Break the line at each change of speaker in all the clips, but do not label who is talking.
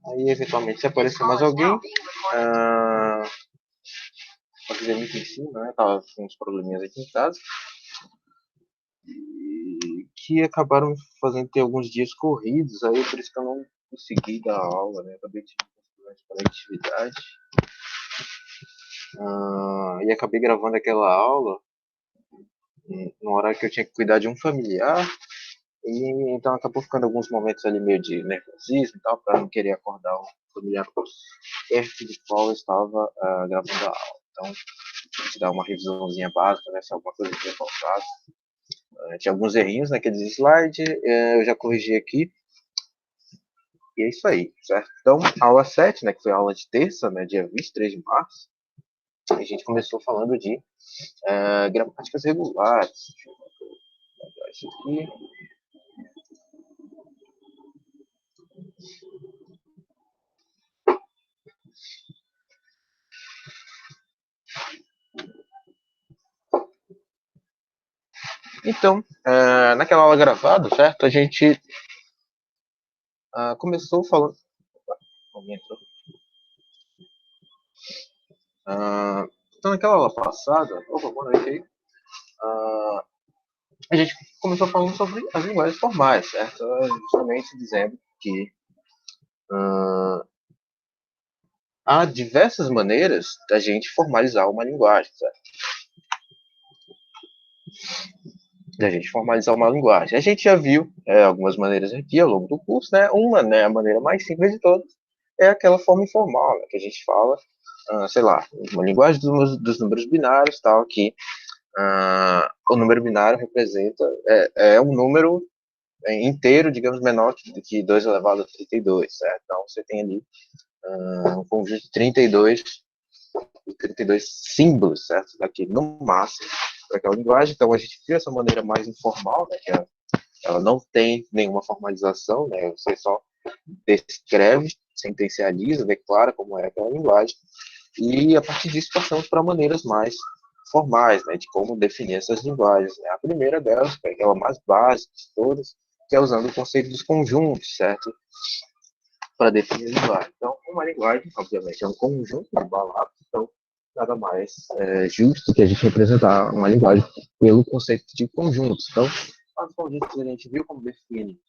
Aí, eventualmente, se aparecer mais alguém, ah, eu fizer muito em cima, né? Tava com uns probleminhas aqui em casa, e que acabaram me fazendo ter alguns dias corridos, aí por isso que eu não consegui dar aula, né? Acabei de problemas de conectividade, e acabei gravando aquela aula no horário que eu tinha que cuidar de um familiar, e então acabou ficando alguns momentos ali meio de nervosismo e tal, para não querer acordar o familiar perto de qual eu estava gravando a aula. Então, a gente dá uma revisãozinha básica, né, se alguma coisa tinha faltado. Tinha alguns errinhos naqueles slides, eu já corrigi aqui, e é isso aí, certo? Então, aula 7, né, que foi a aula de terça, né, dia 23 de março, a gente começou falando de gramáticas regulares. Deixa eu pegar isso aqui. Então, naquela aula gravada, certo? A gente começou falando. Alguém entrou. Então, naquela aula passada. Opa, boa noite aí. A gente começou falando sobre as linguagens formais, certo? Justamente dizendo que há diversas maneiras da gente formalizar uma linguagem, certo? Da gente formalizar uma linguagem. A gente já viu algumas maneiras aqui ao longo do curso, né? Uma, né, a maneira mais simples de todas, é aquela forma informal, né, que a gente fala, sei lá, uma linguagem dos números binários, tal, que o número binário representa, um número inteiro, digamos, menor que 2 elevado a 32, certo? Então, você tem ali um conjunto de 32 símbolos, certo? Daqui, no máximo, para aquela linguagem. Então, a gente viu essa maneira mais informal, né? Que ela não tem nenhuma formalização, né? Você só descreve, sentencializa, declara como é aquela linguagem. E, a partir disso, passamos para maneiras mais formais, né? De como definir essas linguagens. Né? A primeira delas, que é aquela mais básica de todas, que é usando o conceito dos conjuntos, certo? Para definir a linguagem. Então, uma linguagem, obviamente, é um conjunto de palavras, então nada mais justo que a gente representar uma linguagem pelo conceito de conjuntos. Então, os conjuntos a gente viu como define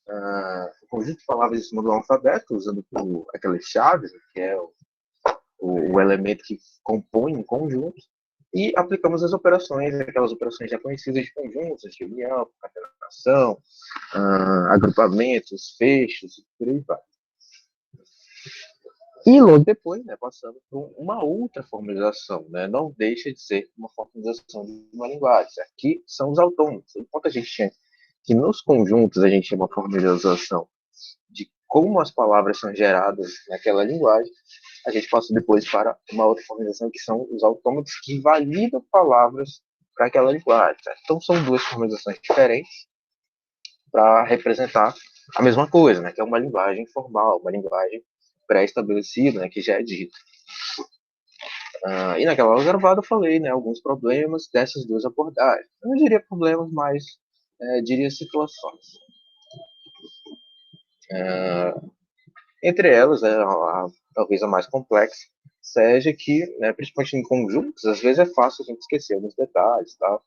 o conjunto de palavras em cima do alfabeto, usando aquelas chaves, que é o elemento que compõe um conjunto, e aplicamos as operações, aquelas operações já conhecidas de conjuntos, de união, concatenação, agrupamentos, fechos, e por aí vai. E logo depois, né, passamos por uma outra formalização, né, não deixa de ser uma formalização de uma linguagem, certo? Que são os autônomos. Enquanto a gente tinha que nos conjuntos a gente tinha uma formalização de como as palavras são geradas naquela linguagem, a gente passa depois para uma outra formalização que são os autômatos que validam palavras para aquela linguagem. Certo? Então são duas formalizações diferentes para representar a mesma coisa, né? Que é uma linguagem formal, uma linguagem pré-estabelecida, né? Que já é dita. E naquela aula gravada eu falei, né? Alguns problemas dessas duas abordagens. Eu não diria problemas, mas diria situações. Entre elas, talvez a mais complexa, seja que, né, principalmente em conjuntos, às vezes é fácil a gente esquecer alguns detalhes, tal.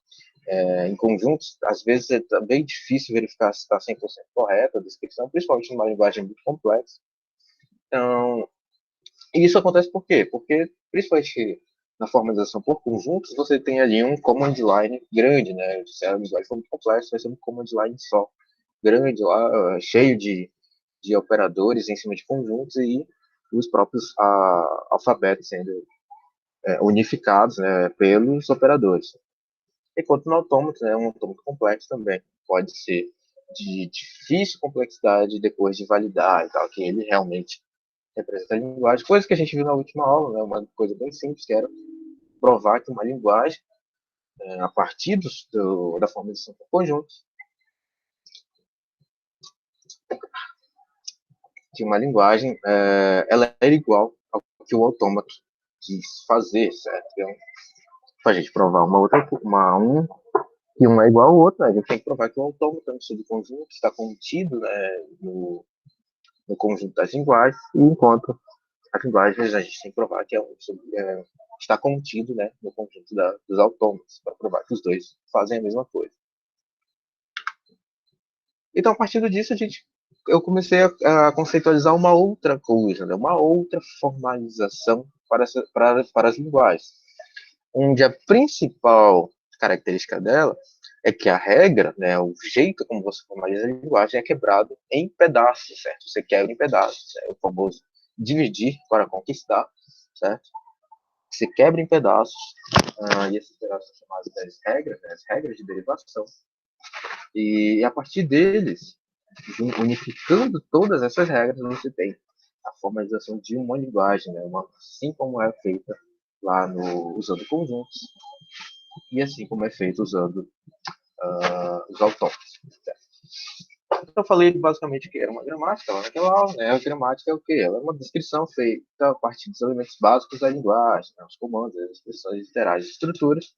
Em conjuntos, às vezes é bem difícil verificar se está 100% correta a descrição, principalmente numa linguagem muito complexa. Então, e isso acontece por quê? Porque, principalmente na formalização por conjuntos, você tem ali um command line grande, né? Se a linguagem for muito complexa, vai ser um command line só, grande lá, cheio de operadores em cima de conjuntos e os próprios alfabetos sendo unificados, né, pelos operadores. Enquanto no autômato, né, um autômato complexo também pode ser de difícil complexidade depois de validar e tal, que ele realmente representa a linguagem. Coisa que a gente viu na última aula, né, uma coisa bem simples, que era provar que uma linguagem, a partir da formalização por conjuntos, que uma linguagem ela era igual ao que o autômato quis fazer, certo? Então, para a gente provar que um é igual ao outro, né? A gente tem que provar que o autômato no subconjunto está contido, né, no conjunto das linguagens, e enquanto as linguagens a gente tem que provar que está contido, né, no conjunto dos autômatos, para provar que os dois fazem a mesma coisa. Então, a partir disso, eu comecei a conceitualizar uma outra coisa, né, uma outra formalização para as linguagens, onde a principal característica dela é que a regra, né, o jeito como você formaliza a linguagem é quebrado em pedaços, certo? Você quebra em pedaços, é o famoso dividir para conquistar, certo? Você quebra em pedaços, e esses pedaços são chamados das regras, né, as regras de derivação, e a partir deles, unificando todas essas regras, você tem a formalização de uma linguagem, né, assim como é feita lá usando conjuntos, e assim como é feito usando os autômatos. Então, eu falei basicamente que era uma gramática lá naquela aula, né? A gramática é o quê? Ela é uma descrição feita a partir dos elementos básicos da linguagem, né? Os comandos, as expressões literais, as estruturas,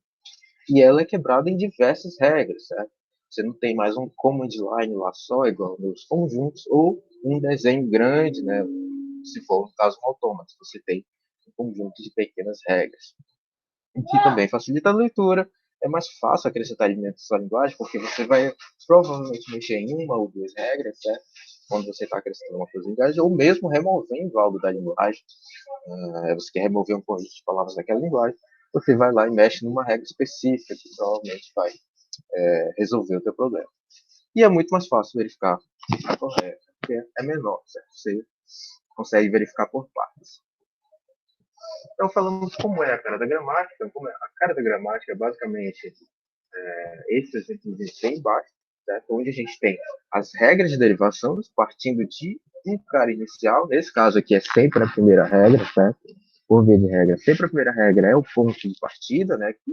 e ela é quebrada em diversas regras, certo? Você não tem mais um command line lá só, igual nos conjuntos, ou um desenho grande, né? Se for, no caso, um autômato, você tem um conjunto de pequenas regras, o que também facilita a leitura. É mais fácil acrescentar elementos à linguagem, porque você vai provavelmente mexer em uma ou duas regras, certo? Quando você está acrescentando uma coisa à linguagem, ou mesmo removendo algo da linguagem. Você quer remover um conjunto de palavras daquela linguagem, você vai lá e mexe numa regra específica que provavelmente vai resolver o teu problema. E é muito mais fácil verificar se está correto, porque é menor, certo? Você consegue verificar por partes. Então, falando de como é a cara da gramática, a cara da gramática é basicamente esse exemplo que a gente tem embaixo, certo? Onde a gente tem as regras de derivação partindo de um cara inicial, nesse caso aqui é sempre a primeira regra, certo? Por via de regra, sempre a primeira regra é o ponto de partida, né? Que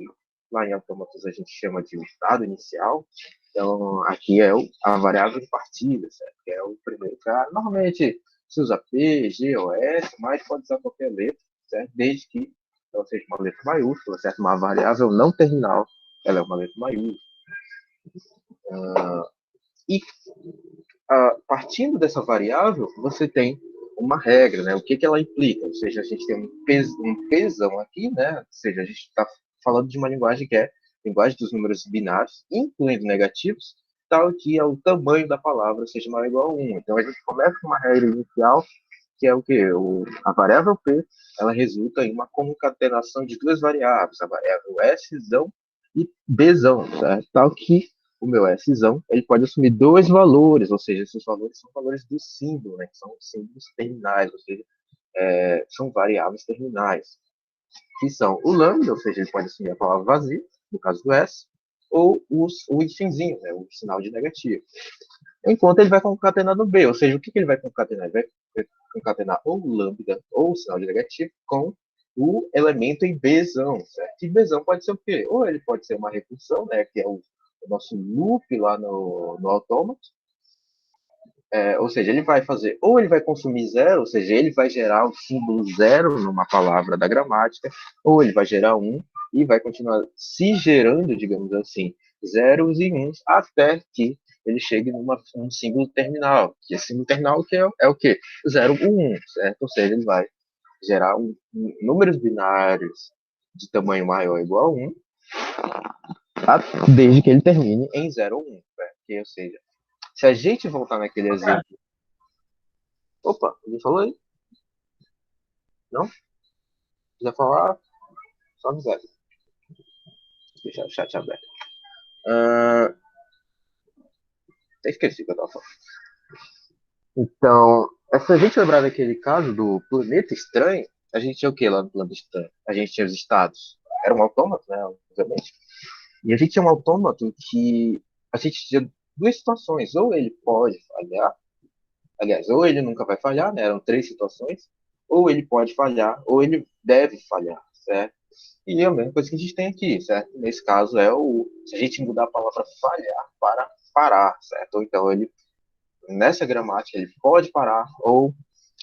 lá em autômatos a gente chama de o estado inicial. Então, aqui é a variável de partida, certo? Que é o primeiro cara. Normalmente se usa P, G ou S, mas pode usar qualquer letra, certo? Desde que ela seja uma letra maiúscula, certo? Uma variável não terminal, ela é uma letra maiúscula. E partindo dessa variável, você tem uma regra, né? O que ela implica? Ou seja, a gente tem um pesão aqui, né? Ou seja, a gente está falando de uma linguagem que é linguagem dos números binários, incluindo negativos, tal que o tamanho da palavra seja maior ou igual a 1. Então, a gente começa com uma regra inicial, que é o quê? A variável P, ela resulta em uma concatenação de duas variáveis, a variável S e B, certo? Tal que o meu S, ele pode assumir dois valores, ou seja, esses valores são valores do símbolo, né? São símbolos terminais, ou seja, são variáveis terminais, que são o lambda, ou seja, ele pode assumir a palavra vazia, no caso do S, ou o hifinzinho, né? O sinal de negativo. Enquanto ele vai concatenar no B, ou seja, o que ele vai concatenar? Ele vai concatenar ou o lambda ou o sinal de negativo com o elemento em Bzão, certo? E Bzão pode ser o quê? Ou ele pode ser uma recursão, né, que é o nosso loop lá no autômato, ou seja, ele vai fazer, ou ele vai consumir zero, ou seja, ele vai gerar o símbolo zero numa palavra da gramática, ou ele vai gerar um e vai continuar se gerando, digamos assim, zeros e uns até que ele chegue num símbolo terminal. E esse símbolo terminal que é o quê? 0, 1, certo? Ou seja, ele vai gerar números binários de tamanho maior ou igual a 1, desde que ele termine em 0 ou 1. Certo? Ou seja, se a gente voltar naquele exemplo. Opa, alguém falou aí? Não? Se quiser falar, só avisar. Deixar o chat aberto. Até esqueci o que eu tava falando. Então, se a gente lembrar daquele caso do planeta estranho, a gente tinha o que lá no planeta estranho? A gente tinha os estados. Era um autômato, né? Obviamente. E a gente tinha um autômato que a gente tinha duas situações. Ou ele pode falhar, aliás, ou ele nunca vai falhar, né? Eram três situações. Ou ele pode falhar, ou ele deve falhar, certo? E é a mesma coisa que a gente tem aqui, certo? Nesse caso se a gente mudar a palavra falhar para parar, certo? Ou então nessa gramática, ele pode parar ou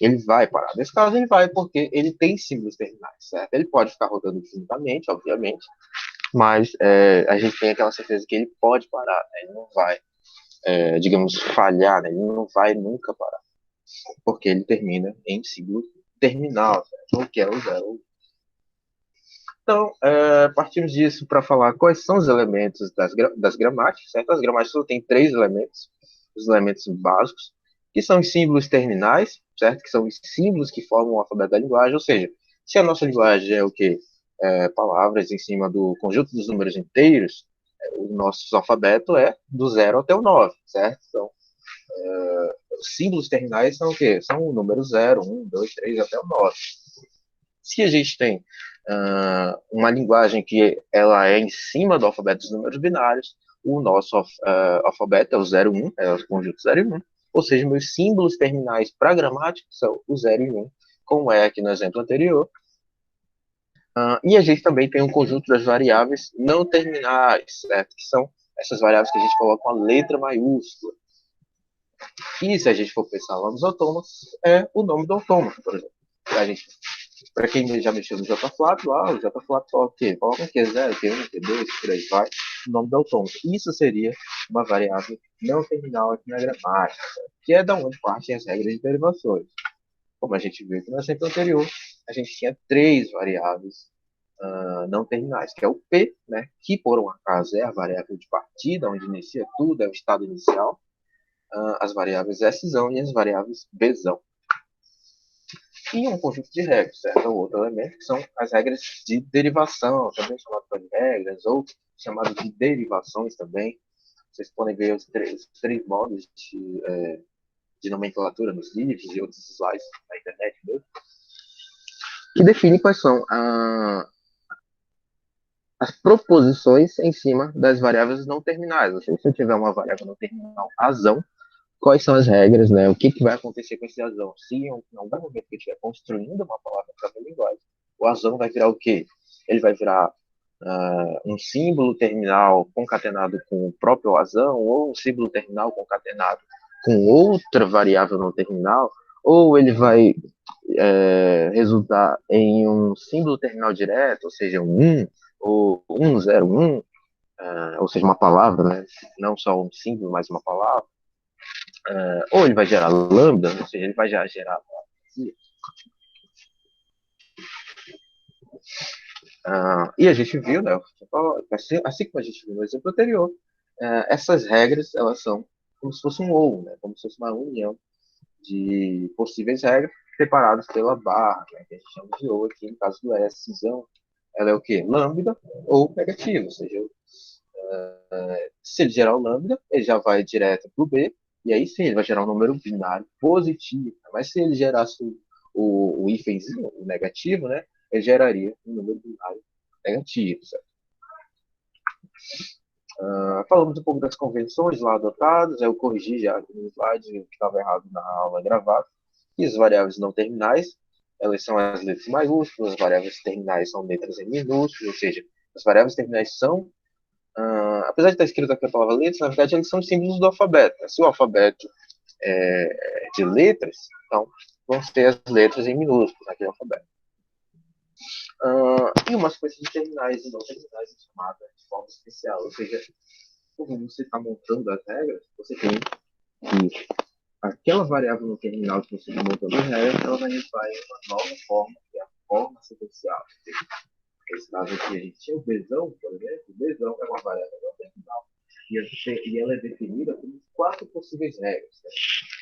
ele vai parar. Nesse caso, ele vai porque ele tem símbolos terminais, certo? Ele pode ficar rodando infinitamente, obviamente, mas a gente tem aquela certeza que ele pode parar, né? Ele não vai, digamos, falhar, né? Ele não vai nunca parar. porque ele termina em símbolo terminal, certo? O que é o 0. Então, partimos disso para falar quais são os elementos das gramáticas, certo? As gramáticas só têm três elementos, os elementos básicos, que são os símbolos terminais, certo? Que são os símbolos que formam o alfabeto da linguagem, ou seja, se a nossa linguagem é o quê? Palavras em cima do conjunto dos números inteiros, o nosso alfabeto é do 0 até o 9, certo? Então, os símbolos terminais são o quê? São o número 0, 1, 2, 3 até o 9. Se a gente tem uma linguagem que ela é em cima do alfabeto dos números binários, o nosso alfabeto é o 0, 1, é o conjunto 0 e 1, ou seja, meus símbolos terminais para gramática são o 0 e 1, como é aqui no exemplo anterior. E a gente também tem um conjunto das variáveis não terminais, certo? Que são essas variáveis que a gente coloca com a letra maiúscula. E se a gente for pensar lá nos autômatos, é o nome do autômato, por exemplo. Para quem já mexeu no JFlap, lá, o JFlap coloca o quê? Coloca um Q0, Q1, Q2, por aí vai, o nome do autômato. Isso seria uma variável não terminal aqui na gramática, que é da onde partem as regras de derivações. Como a gente viu aqui no exemplo anterior, a gente tinha três variáveis não terminais, que é o P, né, que por um acaso é a variável de partida, onde inicia tudo, é o estado inicial, as variáveis S e as variáveis B. E um conjunto de regras, certo? O outro elemento, que são as regras de derivação, também chamado de regras, ou chamado de derivações também. Vocês podem ver os três modos de nomenclatura nos livros e outros slides na internet mesmo, que definem quais são as proposições em cima das variáveis não terminais. Ou seja, se eu tiver uma variável não terminal, razão, quais são as regras, né? O que vai acontecer com esse azão? Se em algum momento que eu estiver construindo uma palavra para a linguagem, o azão vai virar o quê? Ele vai virar um símbolo terminal concatenado com o próprio azão, ou um símbolo terminal concatenado com outra variável não terminal, ou ele vai resultar em um símbolo terminal direto, ou seja, um 1, ou 101, ou seja, uma palavra, né? Não só um símbolo, mas uma palavra. Ou ele vai gerar lambda, ou seja, ele vai já gerar e a gente viu, né, assim como a gente viu no exemplo anterior, essas regras, elas são como se fosse um ou, né, como se fosse uma união de possíveis regras separadas pela barra, né, que a gente chama de ou aqui, no caso do S, ela é o quê? Lambda ou negativa, ou seja, se ele gerar o lambda, ele já vai direto para o B, e aí sim ele vai gerar um número binário positivo. Mas se ele gerasse o hífenzinho, o negativo, né, ele geraria um número binário negativo. Certo? Falamos um pouco das convenções lá adotadas, eu corrigi já aqui no slide que estava errado na aula gravada. E as variáveis não terminais, elas são as letras maiúsculas, as variáveis terminais são letras em minúsculas, ou seja, as variáveis terminais são apesar de estar escrito aqui a palavra letras, na verdade eles são símbolos do alfabeto. Se o alfabeto é de letras, então vão ter as letras em minúsculos naquele alfabeto. E umas coisas de terminais e não terminais chamadas de forma especial, ou seja, quando você está montando as regras, você tem que aquela variável no terminal que você está montando as regras, ela vai entrar em uma nova forma, que é a forma sequencial. Nesse caso aqui, a gente tinha o Bzão, por exemplo. O Bzão é uma variável não terminal. E ela é definida como quatro possíveis regras. Né?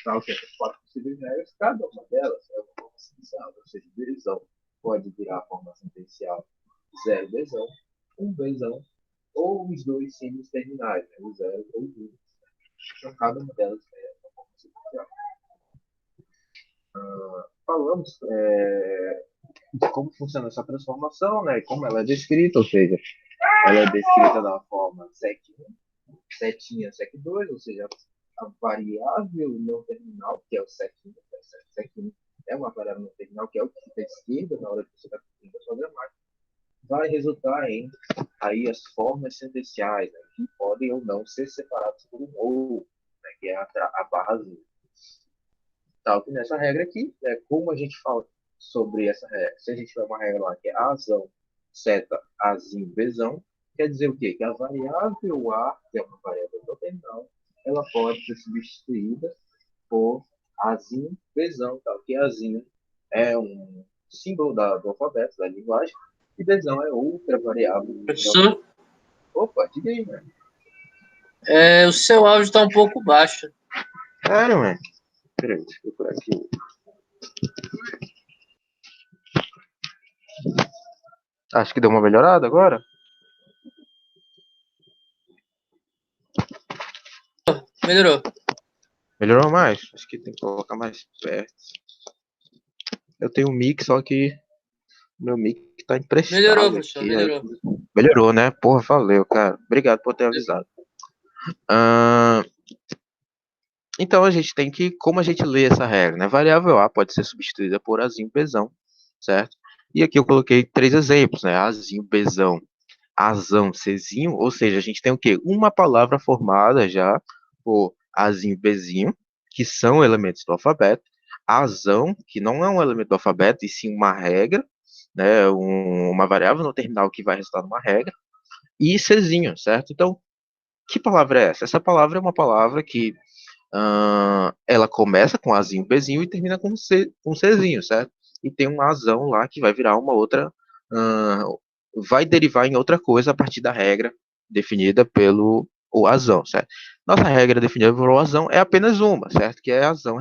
Tal que essas quatro possíveis regras, cada uma delas é uma forma sentencial. Ou seja, Bzão pode virar a forma sentencial 0 Bzão, 1 Bzão, ou os dois símbolos terminais, né? O 0 ou o 1. Então, cada uma delas é uma forma sentencial. Falamos de como funciona essa transformação, né? Como ela é descrita, ou seja, ela é descrita da forma sec1, setinha sec2, ou seja, a variável não terminal, que é o sec1, sec1 é uma variável não terminal, que é o que fica à esquerda na hora que você está cumprindo a sua gramática, vai resultar em aí as formas sentenciais, né, que podem ou não ser separadas por um ou, né, que é a barra azul. Tal que nessa regra aqui, né, como a gente fala sobre essa regra, se a gente tiver uma regra lá que é azão, seta, azinho, bezão, quer dizer o quê? Que a variável A, que é uma variável não terminal, ela pode ser substituída por Azinho, Bzão, tal, que Azinho é um símbolo do alfabeto, da linguagem, e Bzão é outra variável.
Professor,
Opa, diga aí, velho.
o seu áudio está um pouco baixo.
Sério, velho? Peraí, deixa eu procurar aqui. Acho que deu uma melhorada agora.
Melhorou.
Melhorou mais? Acho que tem que colocar mais perto. Eu tenho um mic, só que meu mic tá
Melhorou,
emprestado
professor,
aqui. Aí...
melhorou.
Melhorou, né? Porra, valeu, cara. Obrigado por ter avisado. Ah, então a gente tem que, como a gente lê essa regra, né? Variável A pode ser substituída por Azinho, Bzão, certo? E aqui eu coloquei 3 exemplos, né? Azinho, Bzão, Azão, Czinho, ou seja, a gente tem o quê? Uma palavra formada já por Azinho, Bzinho, que são elementos do alfabeto, Azão, que não é um elemento do alfabeto, e sim uma regra, né? Uma variável no terminal que vai resultar numa regra, e Czinho, certo? Então, que palavra é essa? Essa palavra é uma palavra que ela começa com Azinho, Bzinho e termina com Czinho, certo? E tem uma azão lá que vai virar uma outra, vai derivar em outra coisa a partir da regra definida pelo o azão, certo? Nossa regra definida pelo azão é apenas uma, certo? Que é azão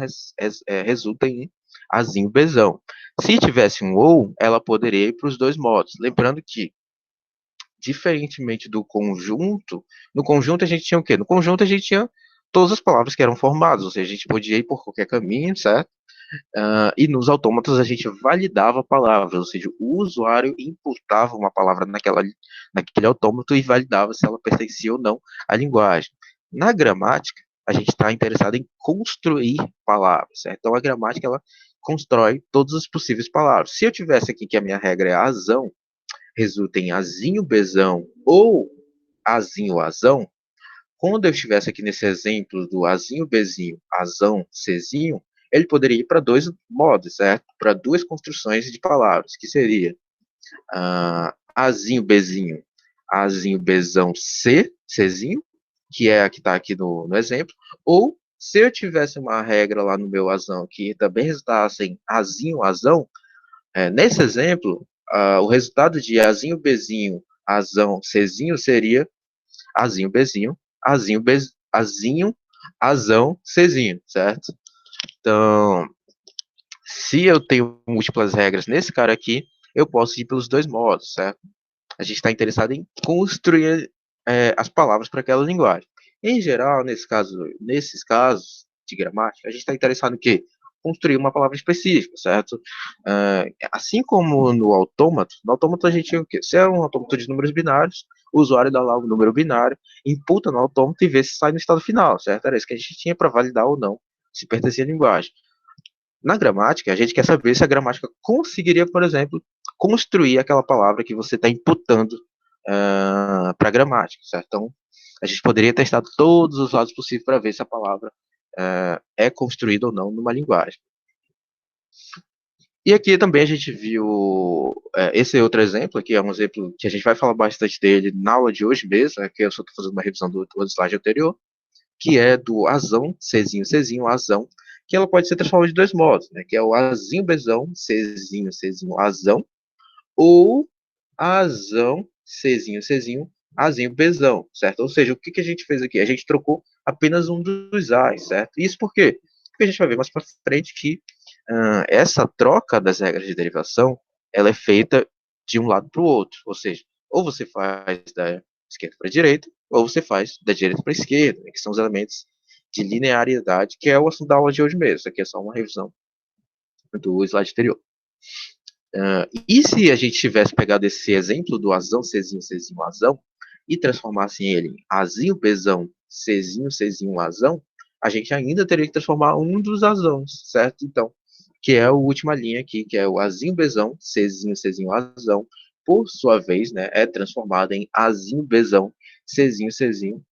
resulta em Azinho, Bzão. Se tivesse um ou, ela poderia ir para os dois modos. Lembrando que, diferentemente do conjunto, no conjunto a gente tinha o quê? No conjunto a gente tinha todas as palavras que eram formadas, ou seja, a gente podia ir por qualquer caminho, certo? E nos autômatos a gente validava palavras, ou seja, o usuário imputava uma palavra naquele autômato e validava se ela pertencia ou não à linguagem. Na gramática, a gente está interessado em construir palavras, certo? Então a gramática ela constrói todas as possíveis palavras. Se eu tivesse aqui que a minha regra é azão, resulta em azinho, bezão ou azinho, azão, quando eu estivesse aqui nesse exemplo do azinho, bezinho, azão, cezinho, ele poderia ir para dois modos, certo? Para duas construções de palavras, que seria azinho, bezinho, azinho, bezão, c, cezinho, que é a que está aqui no exemplo, ou se eu tivesse uma regra lá no meu azão que também resultasse em azinho, azão, nesse exemplo, o resultado de azinho, bezinho, azão, cezinho seria azinho, bezinho, azinho, azinho, azão, cezinho, certo? Então, se eu tenho múltiplas regras nesse cara aqui, eu posso ir pelos dois modos, certo? A gente está interessado em construir as palavras para aquela linguagem. Em geral, nesses casos de gramática, a gente está interessado em quê? Construir uma palavra específica, certo? Assim como no autômato a gente tinha o quê? Se é um autômato de números binários, o usuário dá lá o número binário, imputa no autômato e vê se sai no estado final, certo? Era isso que a gente tinha para validar ou não se pertencia à linguagem. Na gramática, a gente quer saber se a gramática conseguiria, por exemplo, construir aquela palavra que você está imputando para a gramática, certo? Então, a gente poderia testar todos os lados possíveis para ver se a palavra é construída ou não numa linguagem. E aqui também a gente viu esse outro exemplo, aqui é um exemplo que a gente vai falar bastante dele na aula de hoje mesmo, que eu só estou fazendo uma revisão do slide anterior, que é do azão, Czinho, Czinho, azão, que ela pode ser transformada de dois modos, né? Que é o azinho, bezão, Czinho, Czinho, azão, ou azão, Czinho, azinho, bezão, certo? Ou seja, o que a gente fez aqui? A gente trocou apenas um dos A's, certo? Isso por quê? Porque a gente vai ver mais para frente que essa troca das regras de derivação, ela é feita de um lado para o outro, ou seja, ou você faz da esquerda para a direita, ou você faz da direita para a esquerda, né, que são os elementos de linearidade, que é o assunto da aula de hoje mesmo. Isso aqui é só uma revisão do slide anterior. E se a gente tivesse pegado esse exemplo do azão, Czinho, Czinho, azão, e transformasse ele em azinho, bezão, Czinho, azão, a gente ainda teria que transformar um dos azãos, certo? Então, que é a última linha aqui, que é o azinho, bezão, Czinho, azão, por sua vez, né, é transformado em azinho, bezão, Czinho,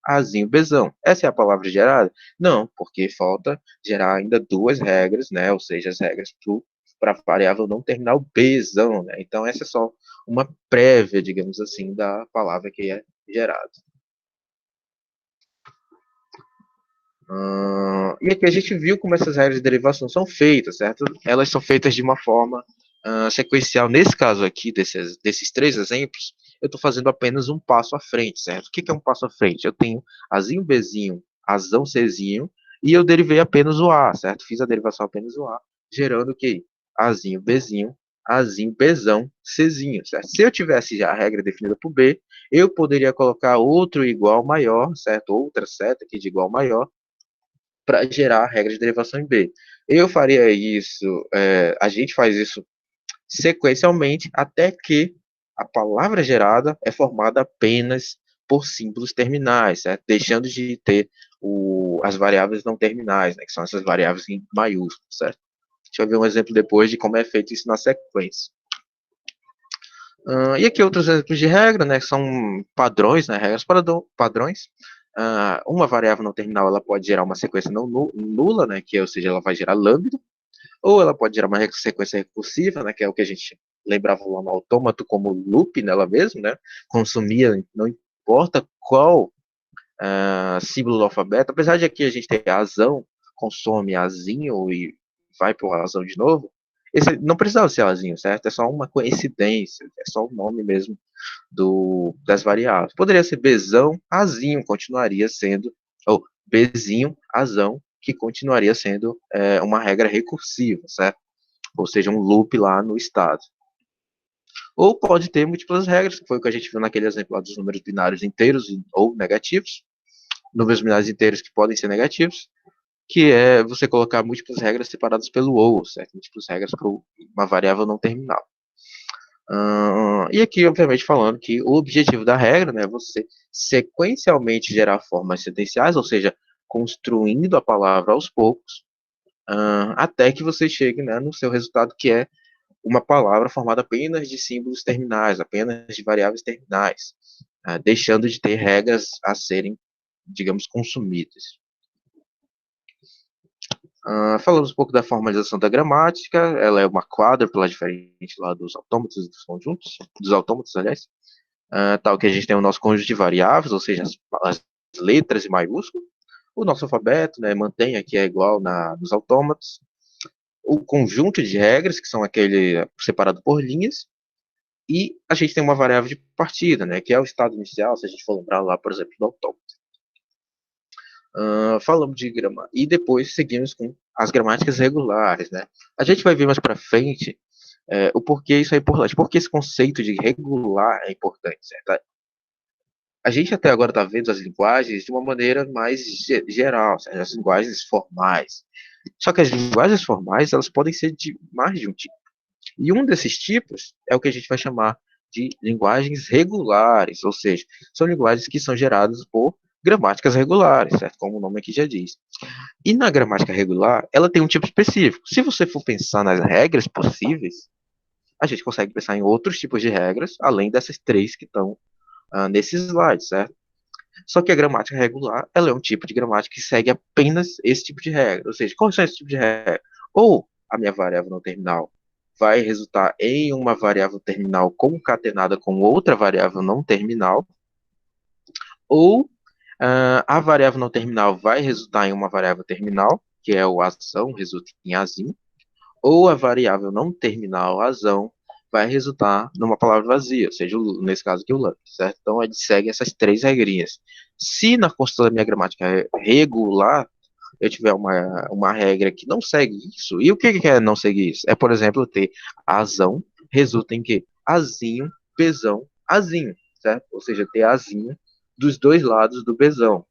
azinho, bezão. Essa é a palavra gerada? Não, porque falta gerar ainda duas regras, né, ou seja, as regras para a variável não terminar o Bzão, né? Então, essa é só uma prévia, digamos assim, da palavra que é gerada. E aqui a gente viu como essas regras de derivação são feitas, certo? Elas são feitas de uma forma sequencial. Nesse caso aqui, desses três exemplos, eu estou fazendo apenas um passo à frente, certo? O que é um passo à frente? Eu tenho Azinho, Bzinho, Azão, Czinho, e eu derivei apenas o A, certo? Fiz a derivação apenas o A, gerando o quê? Azinho, Bzinho, Azinho, Bzão, Czinho, certo? Se eu tivesse já a regra definida por B, eu poderia colocar outro igual maior, certo? Outra seta aqui de igual maior, para gerar a regra de derivação em B. Eu faria isso, a gente faz isso sequencialmente até que a palavra gerada é formada apenas por símbolos terminais, certo? Deixando de ter as variáveis não terminais, né, que são essas variáveis em maiúsculo, certo? Deixa eu ver um exemplo depois de como é feito isso na sequência. E aqui outros exemplos de regra, né, que são padrões, né, regras padrões. Uma variável não terminal ela pode gerar uma sequência não nula, né, que ou seja, ela vai gerar lambda, ou ela pode gerar uma sequência recursiva, né, que é o que a gente lembrava lá no autômato como loop nela mesma, né, consumia, não importa qual símbolo do alfabeto, apesar de aqui a gente ter azão, consome azinho e vai para o azão de novo, esse não precisava ser azinho, certo? É só uma coincidência, é só o nome mesmo das variáveis. Poderia ser bezão, azinho, continuaria sendo, ou bezinho, azão, que continuaria sendo uma regra recursiva, certo? Ou seja, um loop lá no estado. Ou pode ter múltiplas regras, que foi o que a gente viu naquele exemplo lá dos números binários inteiros ou negativos, números binários inteiros que podem ser negativos, que é você colocar múltiplas regras separadas pelo ou, certo? Múltiplas regras para uma variável não terminal. E aqui, obviamente, falando que o objetivo da regra né, é você sequencialmente gerar formas sentenciais, ou seja, construindo a palavra aos poucos, até que você chegue né, no seu resultado, que é uma palavra formada apenas de símbolos terminais, apenas de variáveis terminais, deixando de ter regras a serem, digamos, consumidas. Falamos um pouco da formalização da gramática, ela é uma quádrupla diferente lá dos autômatos e dos conjuntos, dos autômatos, aliás, tal que a gente tem o nosso conjunto de variáveis, ou seja, as letras em maiúsculo, o nosso alfabeto, né, mantém aqui é igual nos autômatos, o conjunto de regras, que são aquele separado por linhas, e a gente tem uma variável de partida, né, que é o estado inicial, se a gente for lembrar lá, por exemplo, do autômato. Falamos de gramática e depois seguimos com as gramáticas regulares, né? A gente vai ver mais para frente o porquê isso é importante, porque esse conceito de regular é importante, certo? A gente até agora está vendo as linguagens de uma maneira mais geral, certo? As linguagens formais. Só que as linguagens formais elas podem ser de mais de um tipo. E um desses tipos é o que a gente vai chamar de linguagens regulares, ou seja, são linguagens que são geradas por gramáticas regulares, certo? Como o nome aqui já diz. E na gramática regular, ela tem um tipo específico. Se você for pensar nas regras possíveis, a gente consegue pensar em outros tipos de regras, além dessas três que estão nesse slide, certo? Só que a gramática regular, ela é um tipo de gramática que segue apenas esse tipo de regra. Ou seja, qual são esse tipo de regra? Ou a minha variável não terminal vai resultar em uma variável terminal concatenada com outra variável não terminal, ou a variável não terminal vai resultar em uma variável terminal, que é o azão, resulta em azinho, ou a variável não terminal, azão, vai resultar numa palavra vazia, ou seja, nesse caso aqui o lump, certo? Então, ele segue essas três regrinhas. Se na construção da minha gramática regular, eu tiver uma regra que não segue isso, e o que é não seguir isso? É, por exemplo, ter azão, resulta em que? Azinho, bezão, azinho, certo? Ou seja, ter azinho dos dois lados do bezão.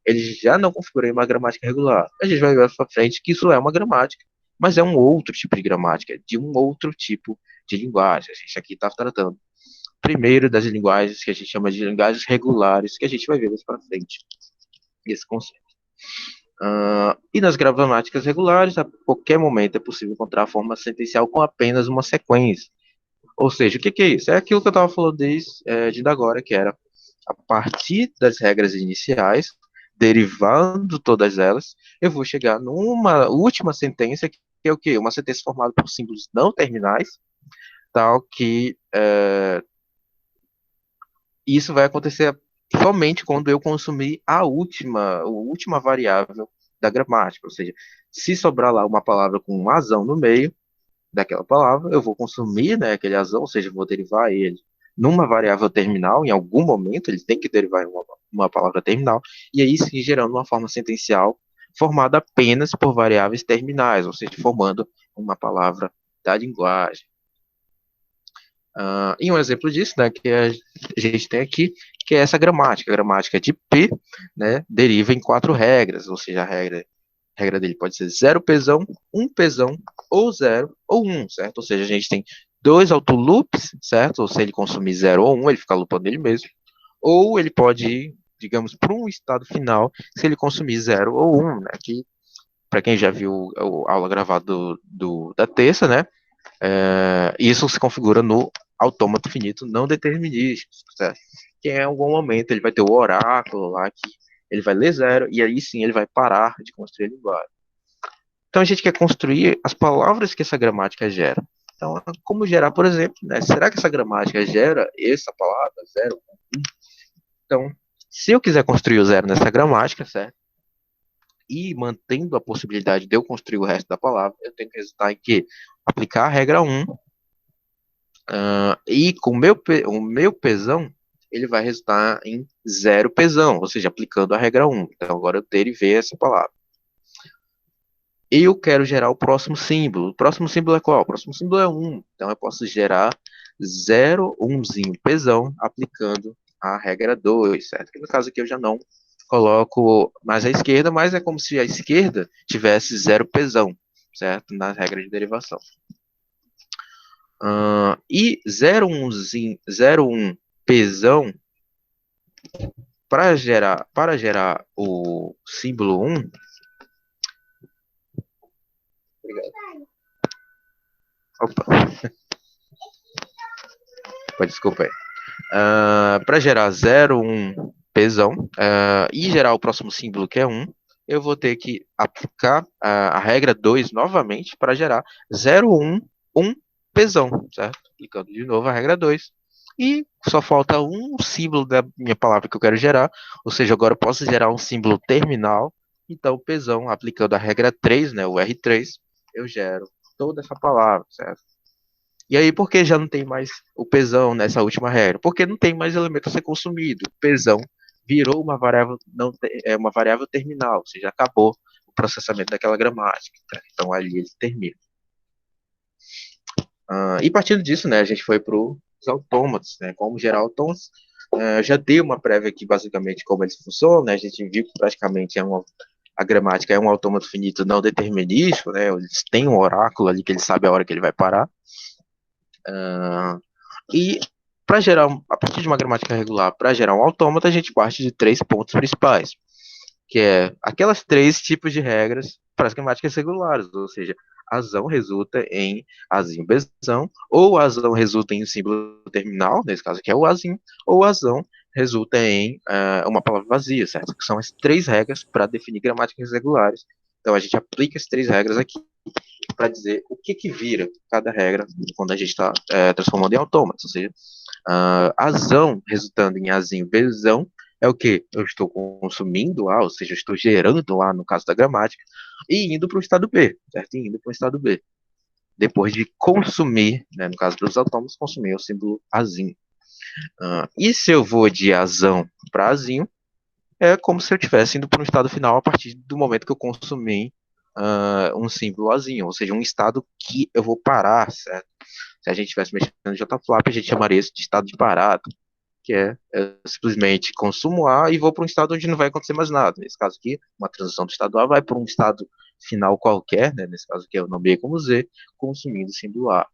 Ele já não configurou uma gramática regular. A gente vai ver para frente que isso é uma gramática, mas é um outro tipo de gramática, de um outro tipo de linguagem. A gente aqui está tratando primeiro das linguagens que a gente chama de linguagens regulares, que a gente vai ver mais para frente, esse conceito. E nas gramáticas regulares, a qualquer momento é possível encontrar a forma sentencial com apenas uma sequência. Ou seja, o que é isso? É aquilo que eu estava falando de agora, que era a partir das regras iniciais, derivando todas elas, eu vou chegar numa última sentença, que é o quê? Uma sentença formada por símbolos não terminais, tal que isso vai acontecer somente quando eu consumir a última variável da gramática, ou seja, se sobrar lá uma palavra com um azão no meio daquela palavra, eu vou consumir, né, aquele azão, ou seja, vou derivar ele numa variável terminal, em algum momento ele tem que derivar em uma palavra terminal, e aí sim gerando uma forma sentencial formada apenas por variáveis terminais, ou seja, formando uma palavra da linguagem. E um exemplo disso, né, que a gente tem aqui, que é essa gramática. A gramática de P, né, deriva em 4 regras, ou seja, a regra dele pode ser 0 pesão, 1 pesão, ou 0 ou 1, certo? Ou seja, a gente tem 2 autoloops, certo? Ou se ele consumir 0 ou 1, ele fica loopando ele mesmo. Ou ele pode ir, digamos, para um estado final, se ele consumir 0 ou 1, né? Que, para quem já viu a aula gravada da terça, né? Isso se configura no autômato finito não determinístico, certo? Que em algum momento ele vai ter o oráculo lá que ele vai ler 0 e aí sim ele vai parar de construir a linguagem. Então a gente quer construir as palavras que essa gramática gera. Então, como gerar, por exemplo, né? Será que essa gramática gera essa palavra, 0? Então, se eu quiser construir o 0 nessa gramática, certo? E mantendo a possibilidade de eu construir o resto da palavra, eu tenho que resultar em que aplicar a regra 1, e com o meu pesão, ele vai resultar em 0 pesão, ou seja, aplicando a regra 1. Então, agora eu derivei essa palavra. E eu quero gerar o próximo símbolo. O próximo símbolo é qual? O próximo símbolo é 1. Então, eu posso gerar 0, 1zinho pesão, aplicando a regra 2, certo? Que no caso aqui eu já não coloco mais à esquerda, mas é como se a esquerda tivesse 0 pesão, certo? Na regra de derivação. E 0, 1 pesão, para gerar o símbolo 1, opa, desculpa aí. Para gerar 0, 1 pesão e gerar o próximo símbolo que é 1, eu vou ter que aplicar a regra 2 novamente para gerar 0, 1, 1 pesão, certo? Aplicando de novo a regra 2. E só falta um símbolo da minha palavra que eu quero gerar, ou seja, agora eu posso gerar um símbolo terminal. Então, pesão, aplicando a regra 3, né, o R3, eu gero toda essa palavra, certo? E aí, por que já não tem mais o pesão nessa última regra? Porque não tem mais elemento a ser consumido. O pesão virou uma variável, uma variável terminal, ou seja, acabou o processamento daquela gramática. Tá? Então, ali ele termina. E partindo disso, né, a gente foi para os autômatos, né, como gerar autômatos. Já dei uma prévia aqui, basicamente, como eles funcionam, né, a gente viu que praticamente a gramática é um autômato finito não determinístico, né, eles têm um oráculo ali que ele sabe a hora que ele vai parar. E para gerar, a partir de uma gramática regular, para gerar um autômata, a gente parte de 3 pontos principais, que é aquelas 3 tipos de regras para as gramáticas regulares, ou seja, azão resulta em azinho bezão, ou azão resulta em um símbolo terminal, nesse caso aqui é o azinho, ou azão resulta em uma palavra vazia, certo? Que são as 3 regras para definir gramáticas regulares. Então a gente aplica as 3 regras aqui para dizer o que vira cada regra quando a gente está transformando em autômatos, ou seja, azão resultando em azinho bezão é o que eu estou consumindo lá, ou seja, eu estou gerando lá no caso da gramática, e indo para o estado B, certo? E indo para o estado B. Depois de consumir, né, no caso dos autômatos, consumir o símbolo azinho. E se eu vou de azão para azinho, é como se eu estivesse indo para um estado final a partir do momento que eu consumi um símbolo azinho, ou seja, um estado que eu vou parar, certo? Se a gente estivesse mexendo no JFlap, a gente chamaria isso de estado de parado, que simplesmente consumo A e vou para um estado onde não vai acontecer mais nada. Nesse caso aqui, uma transição do estado A vai para um estado final qualquer, né? Nesse caso aqui eu nomeei como Z, consumindo o símbolo A.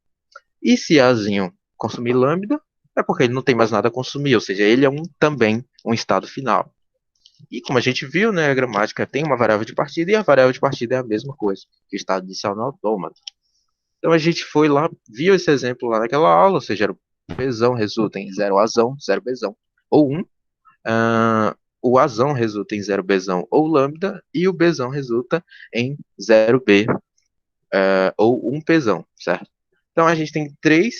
E se Azinho consumir lambda, é porque ele não tem mais nada a consumir, ou seja, ele é também um estado final. E como a gente viu, né, a gramática tem uma variável de partida e a variável de partida é a mesma coisa que o estado inicial no autômato. Então a gente foi lá, viu esse exemplo lá naquela aula, ou seja, o pesão resulta em 0 azão, 0 bezão, ou 1. O azão resulta em 0 bezão ou lambda, e o bezão resulta em 0 b ou 1 pesão, certo? Então a gente tem 3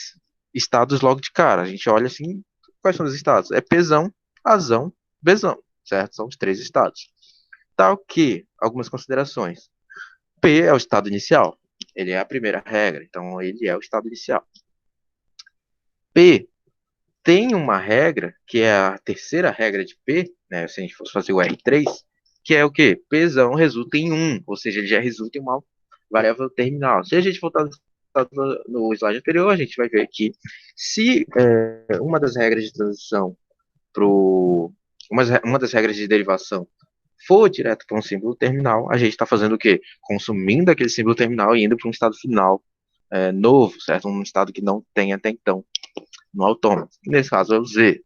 estados logo de cara. A gente olha assim, quais são os estados? É pesão, azão, bezão, certo? São os 3 estados. Tal que, algumas considerações. P é o estado inicial. Ele é a primeira regra, então ele é o estado inicial. P tem uma regra, que é a terceira regra de P, né, se a gente fosse fazer o R3, que é o quê? Pzão resulta em 1, ou seja, ele já resulta em uma variável terminal. Se a gente voltar no slide anterior, a gente vai ver que se uma das regras de transição uma das regras de derivação for direto para um símbolo terminal, a gente está fazendo o quê? Consumindo aquele símbolo terminal e indo para um estado final novo, certo? Um estado que não tem até então no autômato. Nesse caso é o Z.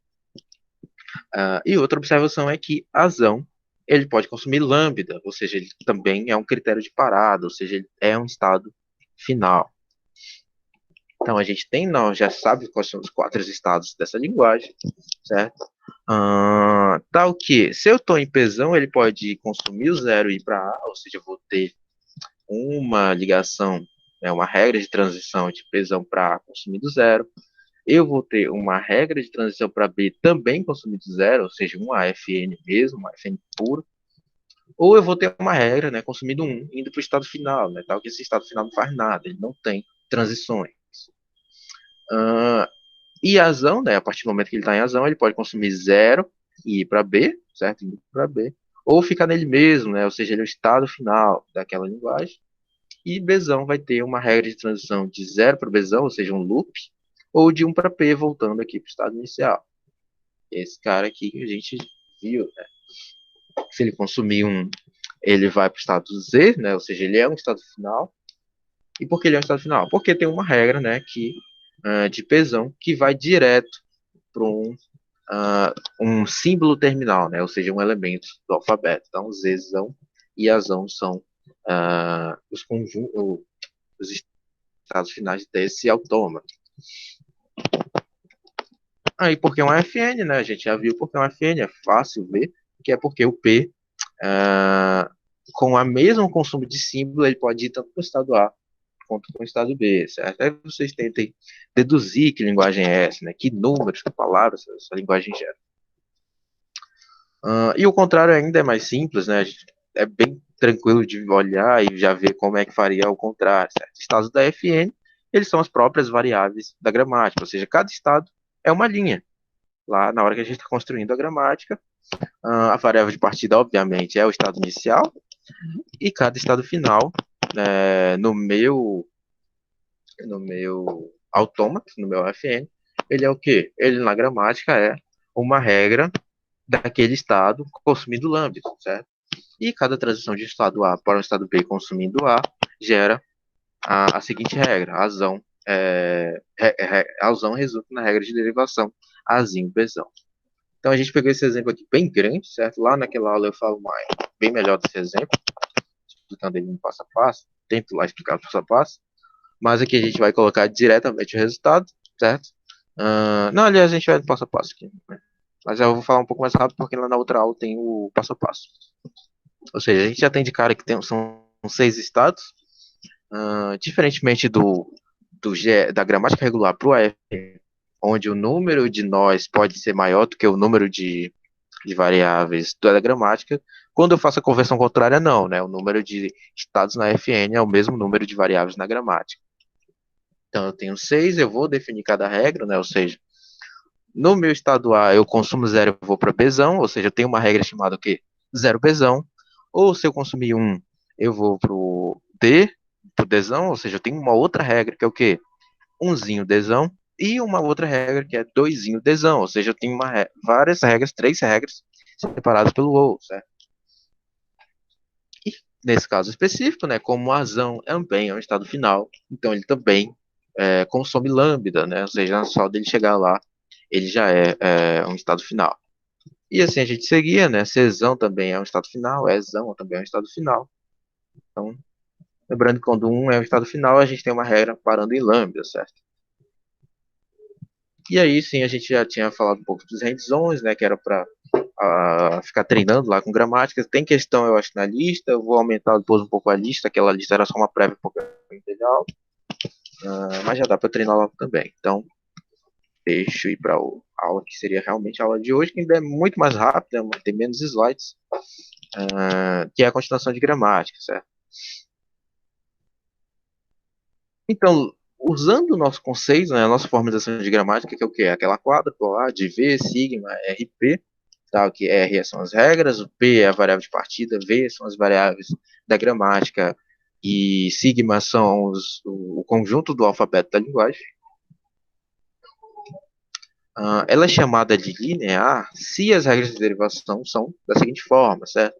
E outra observação é que azão ele pode consumir lambda, ou seja, ele também é um critério de parada, ou seja, ele é um estado final. Então a gente nós já sabe quais são os 4 estados dessa linguagem, certo? Tal que, se eu estou em Pzão, ele pode consumir o zero e ir para A, ou seja, eu vou ter uma ligação, uma regra de transição de Pzão para A consumindo zero. Eu vou ter uma regra de transição para B também consumindo zero, ou seja, um AFN mesmo, um AFN puro. Ou eu vou ter uma regra, né, consumindo 1, indo para o estado final, né, tal que esse estado final não faz nada, ele não tem transições. E azão, né, a partir do momento que ele está em azão, ele pode consumir zero e ir para B, certo? Ir para B. Ou ficar nele mesmo, né, ou seja, ele é o estado final daquela linguagem. E Bzão vai ter uma regra de transição de 0 para Bzão, ou seja, um loop, ou de 1 para P, voltando aqui para o estado inicial. Esse cara aqui que a gente viu, né? Se ele consumir 1, ele vai para o estado Z, né? Ou seja, ele é um estado final. E por que ele é um estado final? Porque tem uma regra, né, de Pzão que vai direto para um símbolo terminal, né? Ou seja, um elemento do alfabeto. Então, Zzão e Azão são os conjuntos, os estados finais desse autômato. Aí, porque é um FN, né? A gente já viu porque é um FN, é fácil ver, que é porque o P, com o mesmo consumo de símbolo, ele pode ir tanto para o estado A quanto para o estado B, certo? Aí vocês tentem deduzir que linguagem é essa, né? Que números, que palavras essa linguagem gera. E o contrário ainda é mais simples, né? É bem tranquilo de olhar e já ver como é que faria o contrário, certo? Estados da FN, eles são as próprias variáveis da gramática, ou seja, cada estado é uma linha. Lá na hora que a gente está construindo a gramática, a variável de partida, obviamente, é o estado inicial, e cada estado final, no meu autômato, no meu FN, ele é o quê? Ele na gramática é uma regra daquele estado consumindo lambda, certo? E cada transição de estado A para o estado B consumindo A gera a seguinte regra: azão resulta na regra de derivação azinho Bzão. Então a gente pegou esse exemplo aqui bem grande, certo? Lá naquela aula eu falo bem melhor desse exemplo, explicando ele no passo a passo, tento lá explicar o passo a passo, mas aqui a gente vai colocar diretamente o resultado, certo? Não, aliás, a gente vai no passo a passo aqui, né? Mas eu vou falar um pouco mais rápido porque lá na outra aula tem o passo a passo. Ou seja, a gente já tem de cara que são 6 estados, diferentemente da gramática regular para o AF, onde o número de nós pode ser maior do que o número de variáveis da gramática. Quando eu faço a conversão contrária, não, né? O número de estados na FN é o mesmo número de variáveis na gramática. Então, eu tenho 6, eu vou definir cada regra, né? Ou seja, no meu estado A, eu consumo 0, eu vou para Bzão, ou seja, eu tenho uma regra chamada o quê? 0 Bzão. Ou se eu consumir 1, eu vou pro D, pro Dzão, ou seja, eu tenho uma outra regra, que é o quê? 1zinho Dzão, e uma outra regra que é 2zinho Dzão, ou seja, eu tenho várias regras, 3 regras, separadas pelo ou, certo? E nesse caso específico, né, como o azão também é um estado final, então ele também consome lambda, né, ou seja, só dele chegar lá, ele já é um estado final. E assim a gente seguia, né, Czão também é um estado final, Ezão também é um estado final. Então, lembrando que quando um é um estado final, a gente tem uma regra parando em lambda, certo? E aí sim, a gente já tinha falado um pouco dos hands-ons, né, que era para ficar treinando lá com gramática. Tem questão, eu acho, na lista. Eu vou aumentar depois um pouco a lista. Aquela lista era só uma prévia um pouco integral. Mas já dá para treinar lá também. Então, deixa eu ir para a aula que seria realmente a aula de hoje, que ainda é muito mais rápida, tem menos slides. que é a continuação de gramática, certo? Então, usando o nosso conceito, né, a nossa formalização de gramática, que é o quê? Aquela quadra polar de V, sigma, RP, tal, que R são as regras, o P é a variável de partida, V são as variáveis da gramática e sigma são o conjunto do alfabeto da linguagem. Ela é chamada de linear se as regras de derivação são da seguinte forma, certo?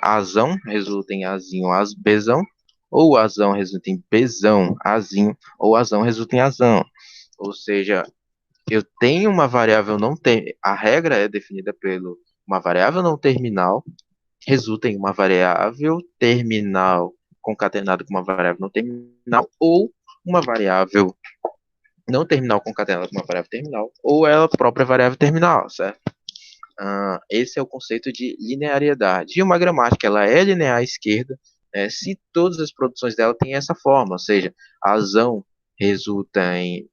Azão resulta em azinho, as bezão, ou azão resulta em bezão, azinho, ou azão resulta em azão. Ou seja, eu tenho uma variável não ter, a regra é definida pelo uma variável não terminal, resulta em uma variável terminal concatenada com uma variável não terminal, ou uma variável não terminal concatenada com uma variável terminal, ou ela própria variável terminal, certo? Esse é o conceito de linearidade. E uma gramática, ela é linear à esquerda, se todas as produções dela têm essa forma, ou seja, a azão resulta em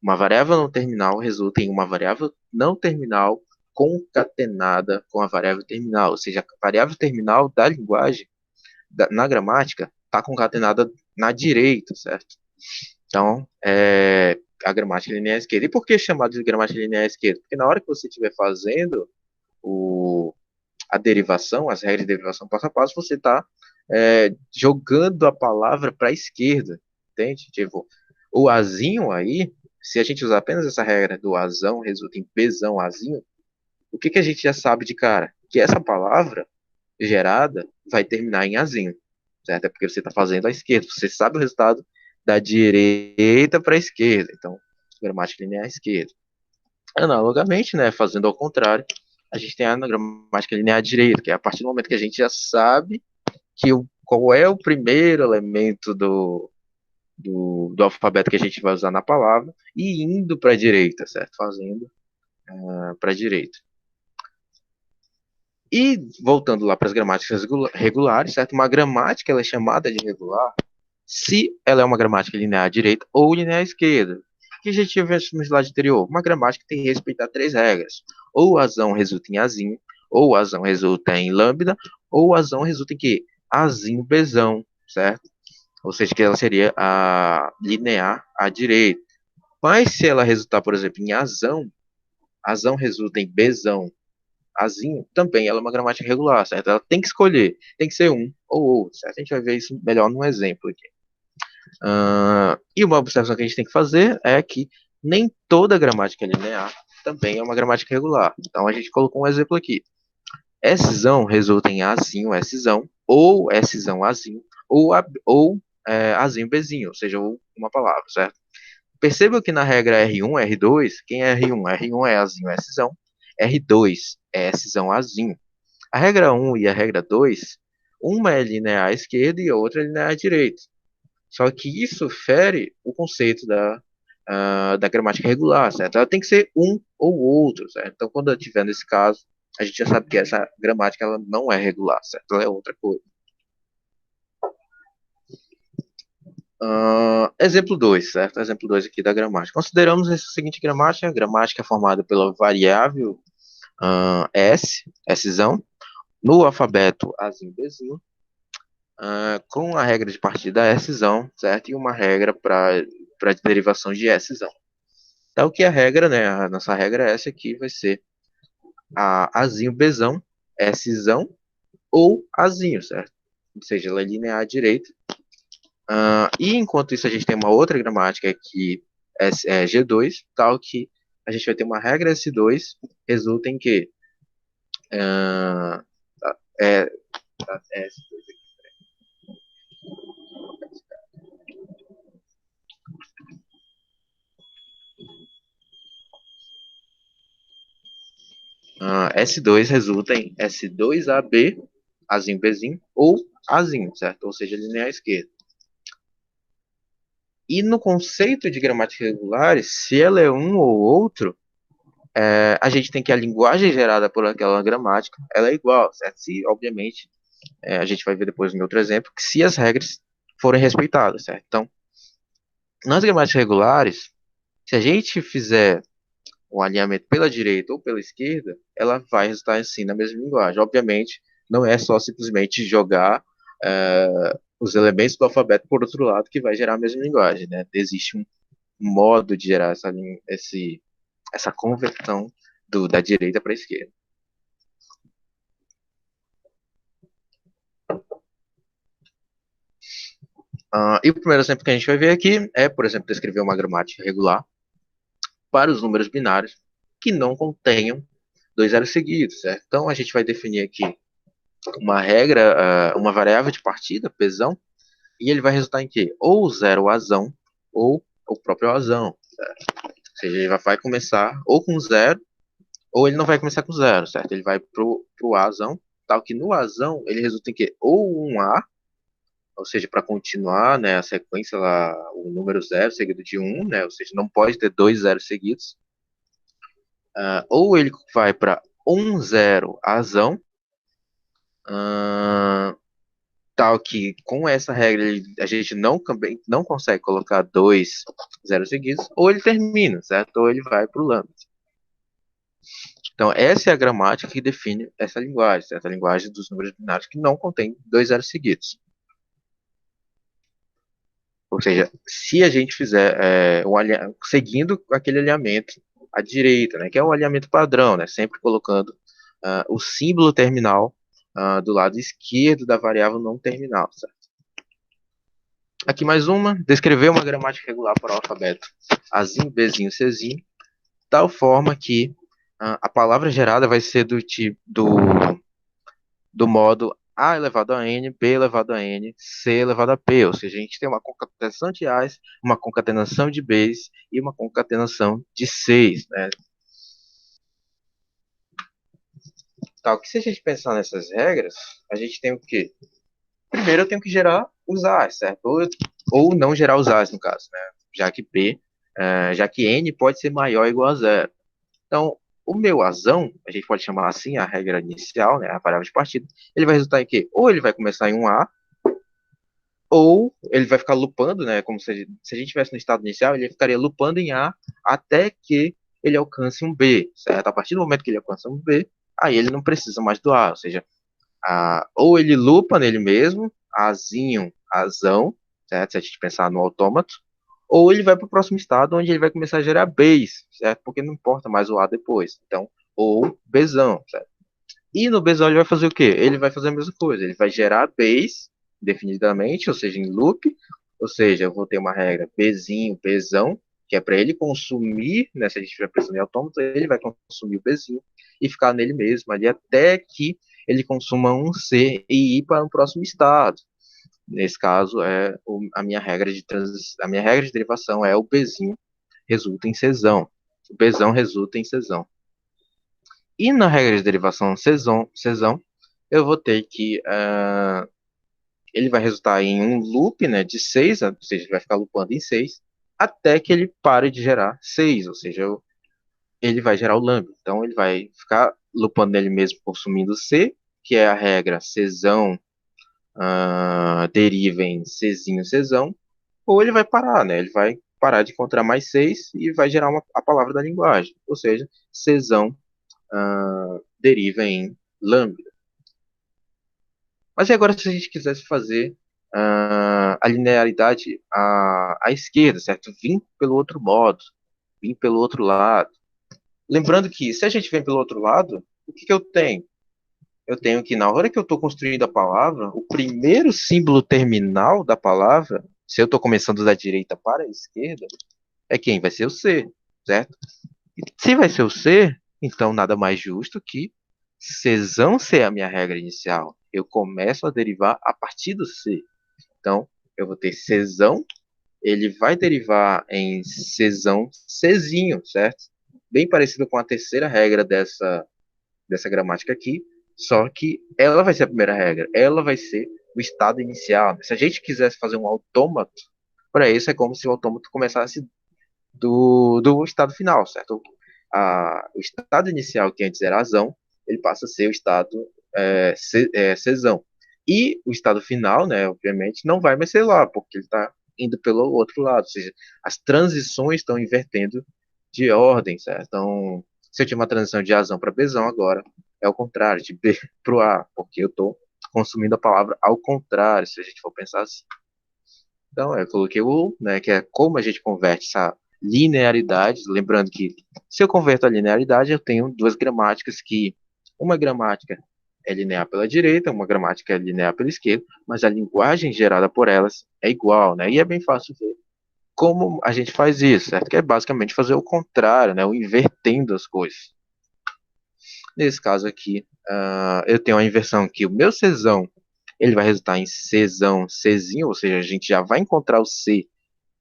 uma variável não terminal resulta em uma variável não terminal concatenada com a variável terminal, ou seja, a variável terminal da linguagem, na gramática, está concatenada na direita, certo? Então, a gramática linear à esquerda. E por que chamado de gramática linear à esquerda? Porque na hora que você estiver fazendo a derivação, as regras de derivação passo a passo, você está jogando a palavra para a esquerda, entende? Tipo, o azinho aí, se a gente usar apenas essa regra do azão resulta em bezão, azinho, o que, que a gente já sabe de cara? Que essa palavra gerada vai terminar em azinho, certo? É porque você está fazendo à esquerda, você sabe o resultado da direita para a esquerda, então, gramática linear à esquerda. Analogamente, né, fazendo ao contrário, a gente tem a gramática linear à direita, que é a partir do momento que a gente já sabe qual é o primeiro elemento do alfabeto que a gente vai usar na palavra e indo para a direita, certo? Fazendo para a direita. E voltando lá para as gramáticas regulares, certo? Uma gramática ela é chamada de regular se ela é uma gramática linear à direita ou linear à esquerda. Que a gente tinha visto no slide anterior. Uma gramática tem que respeitar três regras. Ou a azão resulta em azinho, ou a azão resulta em lambda, ou a azão resulta em quê? Azinho bezão, certo? Ou seja, que ela seria a linear à direita. Mas se ela resultar, por exemplo, em azão resulta em bezão, azinho, também ela é uma gramática regular, certo? Ela tem que escolher, tem que ser um ou outro, certo? A gente vai ver isso melhor num exemplo aqui. E uma observação que a gente tem que fazer é que nem toda gramática linear também é uma gramática regular. Então a gente colocou um exemplo aqui. Szão resulta em azinho, szão, ou szão, azinho, ou azinho, bezinho, ou seja, uma palavra, certo? Perceba que na regra R1, R2, quem é R1? R1 é azinho, szão, R2 é szão, azinho. A regra 1 e a regra 2, uma é linear à esquerda e a outra é linear à direita. Só que isso fere o conceito da gramática regular, certo? Ela tem que ser um ou outro, certo? Então, quando eu estiver nesse caso, a gente já sabe que essa gramática ela não é regular, certo? Ela é outra coisa. Exemplo 2, certo? Exemplo 2 aqui da gramática. Consideramos essa seguinte gramática. A gramática é formada pela variável S, Szão, no alfabeto Azinho, Bzinho, com a regra de partida Szão, certo? E uma regra para derivação de Szão. Então, que a regra, né? A nossa regra é essa aqui, vai ser a azinho, Bzão, Szão ou azinho, certo? Ou seja, ela é linear à direita. E enquanto isso, a gente tem uma outra gramática aqui, G2, tal que a gente vai ter uma regra S2, resulta em que S2 S2 resulta em S2AB, azinho, Bzinho, ou azinho, certo? Ou seja, linear à esquerda. E no conceito de gramática regulares, se ela é um ou outro, a gente tem que a linguagem gerada por aquela gramática, ela é igual, certo? Se, obviamente, a gente vai ver depois no outro exemplo, que se as regras forem respeitadas, certo? Então, nas gramáticas regulares, se a gente fizer o alinhamento pela direita ou pela esquerda, ela vai resultar assim na mesma linguagem. Obviamente, não é só simplesmente jogar os elementos do alfabeto por outro lado que vai gerar a mesma linguagem, né? Existe um modo de gerar essa conversão da direita para a esquerda. E o primeiro exemplo que a gente vai ver aqui é, por exemplo, descrever uma gramática regular para os números binários que não contenham dois zeros seguidos, certo? Então a gente vai definir aqui uma regra, uma variável de partida, pesão, e ele vai resultar em quê? Ou o zero azão, ou o próprio azão. Certo? Ou seja, ele vai começar ou com zero, ou ele não vai começar com zero, certo? Ele vai pro azão, tal que no azão ele resulta em quê? Ou um A, ou seja, para continuar, né, a sequência lá, o número zero seguido de um, né, ou seja, não pode ter dois zeros seguidos. Ou ele vai para um zero azão, tal que com essa regra a gente não consegue colocar dois zeros seguidos, ou ele termina, certo? Ou ele vai para o lambda. Então, essa é a gramática que define essa linguagem, certo? A linguagem dos números binários que não contém dois zeros seguidos. Ou seja, se a gente fizer seguindo aquele alinhamento à direita, né, que é o alinhamento padrão, né, sempre colocando o símbolo terminal do lado esquerdo da variável não terminal, certo? Aqui mais uma, descrever uma gramática regular para o alfabeto Azinho, Bzinho, Czinho, tal forma que a palavra gerada vai ser do modo A elevado a N, B elevado a N, C elevado a P, ou seja, a gente tem uma concatenação de A's, uma concatenação de B's e uma concatenação de C's, né? Tal que se a gente pensar nessas regras, a gente tem o quê? Primeiro eu tenho que gerar os A's, certo? Ou não gerar os A's, no caso, né? Já que N pode ser maior ou igual a zero. Então, o meu azão, a gente pode chamar assim a regra inicial, né, a variável de partida, ele vai resultar em quê? Ou ele vai começar em um A, ou ele vai ficar lupando, né, como se a gente estivesse no estado inicial, ele ficaria lupando em A até que ele alcance um B, certo? A partir do momento que ele alcança um B, aí ele não precisa mais do A, ou seja, ou ele lupa nele mesmo, Azinho, Azão, certo? Se a gente pensar no autômato, ou ele vai para o próximo estado, onde ele vai começar a gerar Bs, certo? Porque não importa mais o A depois. Então, ou Bzão, certo? E no Bzão ele vai fazer o quê? Ele vai fazer a mesma coisa, ele vai gerar Bs definidamente, ou seja, em loop, ou seja, eu vou ter uma regra Bzinho, Bzão, que é para ele consumir, né, se a gente estiver pensando em autômato, ele vai consumir o Bzinho e ficar nele mesmo ali até que ele consuma um C e ir para o próximo estado. Nesse caso, a minha regra de derivação é o Bzinho resulta em Czão. O Bzão resulta em Czão. E na regra de derivação Czão, eu vou ter que ele vai resultar em um loop, né, de 6, ou seja, ele vai ficar loopando em 6, até que ele pare de gerar 6, ou seja, ele vai gerar o lambda. Então ele vai ficar loopando nele mesmo consumindo C, que é a regra Czão deriva em Czinho, Czão, ou ele vai parar, né? Ele vai parar de encontrar mais 6 e vai gerar a palavra da linguagem, ou seja, Czão deriva em lambda. Mas e agora se a gente quisesse fazer a linearidade à esquerda, certo? Vir pelo outro modo, vir pelo outro lado. Lembrando que se a gente vem pelo outro lado, o que eu tenho? Eu tenho que, na hora que eu estou construindo a palavra, o primeiro símbolo terminal da palavra, se eu estou começando da direita para a esquerda, é quem? Vai ser o C, certo? E se vai ser o C, então nada mais justo que Czão ser a minha regra inicial. Eu começo a derivar a partir do C. Então, eu vou ter Czão, ele vai derivar em Czão, Czinho, certo? Bem parecido com a terceira regra dessa gramática aqui, só que ela vai ser a primeira regra, ela vai ser o estado inicial. Se a gente quisesse fazer um autômato, para isso é como se o autômato começasse do estado final, certo? O estado inicial, que antes era azão, ele passa a ser o estado Czão. E o estado final, né, obviamente, não vai mais ser lá, porque ele está indo pelo outro lado, ou seja, as transições estão invertendo de ordem, certo? Então, Se eu tiver uma transição de Azão para Bzão agora, é o contrário, de B para o A, porque eu estou consumindo a palavra ao contrário, se a gente for pensar assim. Então, eu coloquei o, né, que é como a gente converte essa linearidade, lembrando que se eu converto a linearidade, eu tenho duas gramáticas que, uma gramática é linear pela direita, uma gramática é linear pela esquerda, mas a linguagem gerada por elas é igual, né? E é bem fácil ver como a gente faz isso, certo? Que é basicamente fazer o contrário, né? O invertendo as coisas. Nesse caso aqui, eu tenho a inversão que o meu Czão, ele vai resultar em Czão, Czinho, ou seja, a gente já vai encontrar o C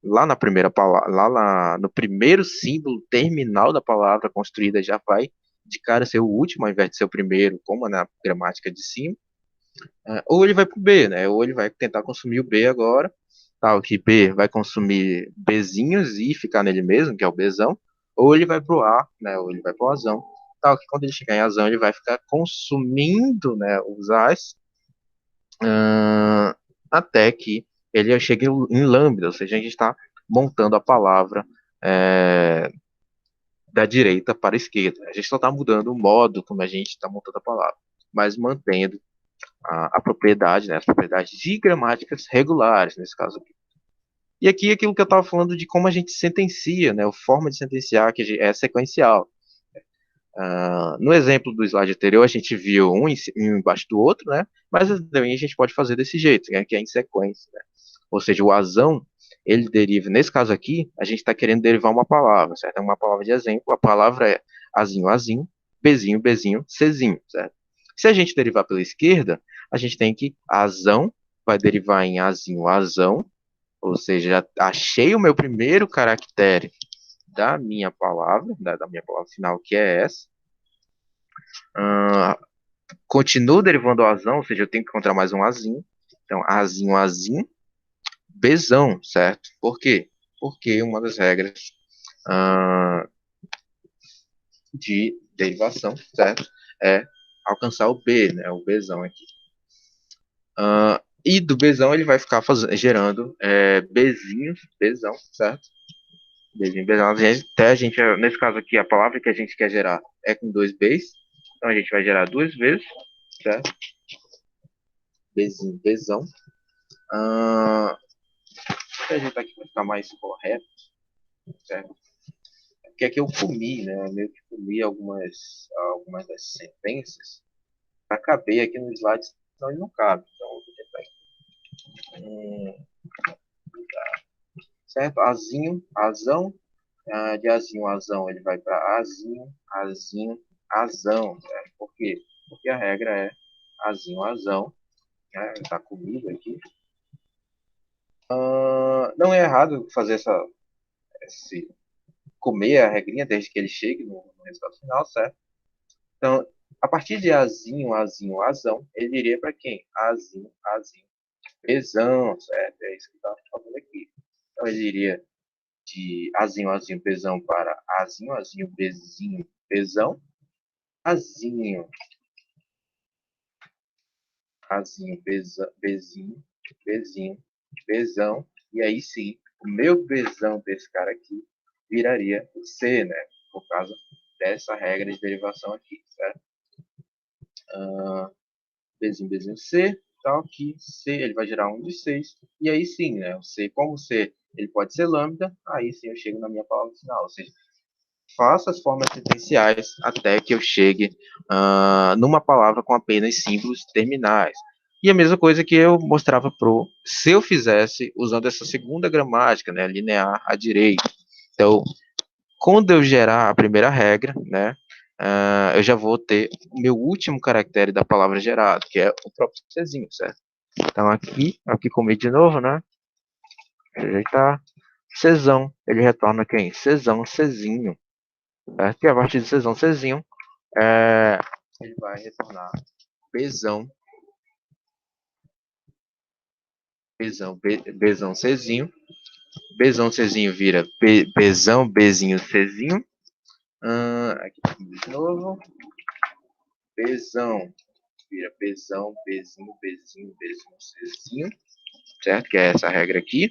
lá na primeira palavra, no primeiro símbolo terminal da palavra construída, já vai de cara ser o último ao invés de ser o primeiro, como na gramática de cima. Ou ele vai para o B, né? Ou ele vai tentar consumir o B agora, tal que B vai consumir Bzinhos e ficar nele mesmo, que é o Bzão, ou ele vai para o A, né? Ou ele vai para o Azão, tal que quando ele chegar em Azão ele vai ficar consumindo, né, os As, até que ele chegue em lambda, ou seja, a gente está montando a palavra é, da direita para a esquerda. A gente só está mudando o modo como a gente está montando a palavra, mas mantendo a propriedade, né, as propriedades de gramáticas regulares, nesse caso aqui. E aqui aquilo que eu estava falando de como a gente sentencia, né, a forma de sentenciar que é sequencial. No exemplo do slide anterior, a gente viu um embaixo do outro, né, mas também a gente pode fazer desse jeito, né, que é em sequência. Né? Ou seja, o azão, ele deriva, nesse caso aqui, a gente está querendo derivar uma palavra, certo? É uma palavra de exemplo, a palavra é azinho, azinho, bezinho, bezinho, czinho, certo? Se a gente derivar pela esquerda, a gente tem que azão vai derivar em azinho, azão, ou seja, achei o meu primeiro caractere da minha palavra, da minha palavra final, que é essa. Continuo derivando o azão, ou seja, eu tenho que encontrar mais um azinho. Então, azinho, azinho, bezão, certo? Por quê? Porque uma das regras de derivação, certo? É alcançar o B, né? O Bzão aqui. E do Bzão ele vai ficar gerando Bzinhos, Bzão, certo? Bezinho, Bzão. Até a gente, nesse caso aqui, a palavra que a gente quer gerar é com dois Bs. Então a gente vai gerar duas vezes, certo? Bezinho, Bzão. Vou ajeitar aqui para ficar mais correto, certo? Porque aqui eu comi, né? Eu meio que comi algumas das sentenças para caber aqui no slide, senão ele não cabe. Então, eu vou tentar aqui. Certo? Azinho, azão. De azinho, azão, ele vai para azinho, azinho, azão. Certo? Por quê? Porque a regra é azinho, azão. Né? Está comido aqui. Não é errado fazer esse comer a regrinha desde que ele chegue no resultado final, certo? Então, a partir de azinho, azinho, azão, ele iria para quem? Azinho, azinho, pesão, certo? É isso que está falando aqui. Então, ele iria de azinho, azinho, pesão para azinho, azinho, bezinho, pesão, azinho, azinho, bezinho, bezinho, besão, e aí sim, o meu besão desse cara aqui viraria o C, né? Por causa dessa regra de derivação aqui, certo? Bezinho, bezinho, C, tal, que C ele vai gerar um de 6, e aí sim, né? O C, como o C ele pode ser lambda, aí sim eu chego na minha palavra final, ou seja, faço as formas sentenciais até que eu chegue numa palavra com apenas símbolos terminais. E a mesma coisa que eu mostrava se eu fizesse usando essa segunda gramática, né, linear à direita. Então, quando eu gerar a primeira regra, né, eu já vou ter o meu último caractere da palavra gerado, que é o próprio Czinho, certo? Então, aqui comigo de novo, né, ajeitar, Czão, ele retorna quem? Czão, Czinho. Certo? E a partir de Czão, Czinho, ele vai retornar Bzão, Bzão, Bzão, Czinho. Bzão, Czinho vira Bzão, Bzinho, Czinho. Aqui de novo. Bzão vira Bzão, Bzinho, Bzinho, Bzinho, Czinho. Certo? Que é essa regra aqui.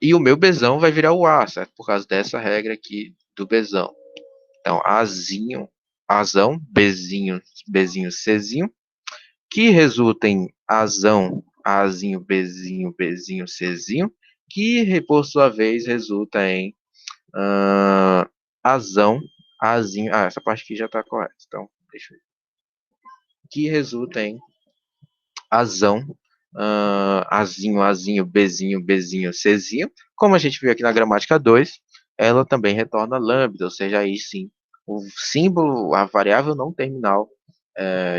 E o meu Bzão vai virar o A, certo? Por causa dessa regra aqui do Bzão. Então, azinho, azão, bezinho, bezinho, czinho, que resulta em azão, azinho, bezinho, bezinho, czinho, que, por sua vez, resulta em azão, azinho. Ah, essa parte aqui já está correta. Então, deixa eu ver. Que resulta em azão, azinho, azinho, bezinho, bezinho, czinho. Como a gente viu aqui na gramática 2, ela também retorna lambda, ou seja, aí sim, o símbolo, a variável não terminal,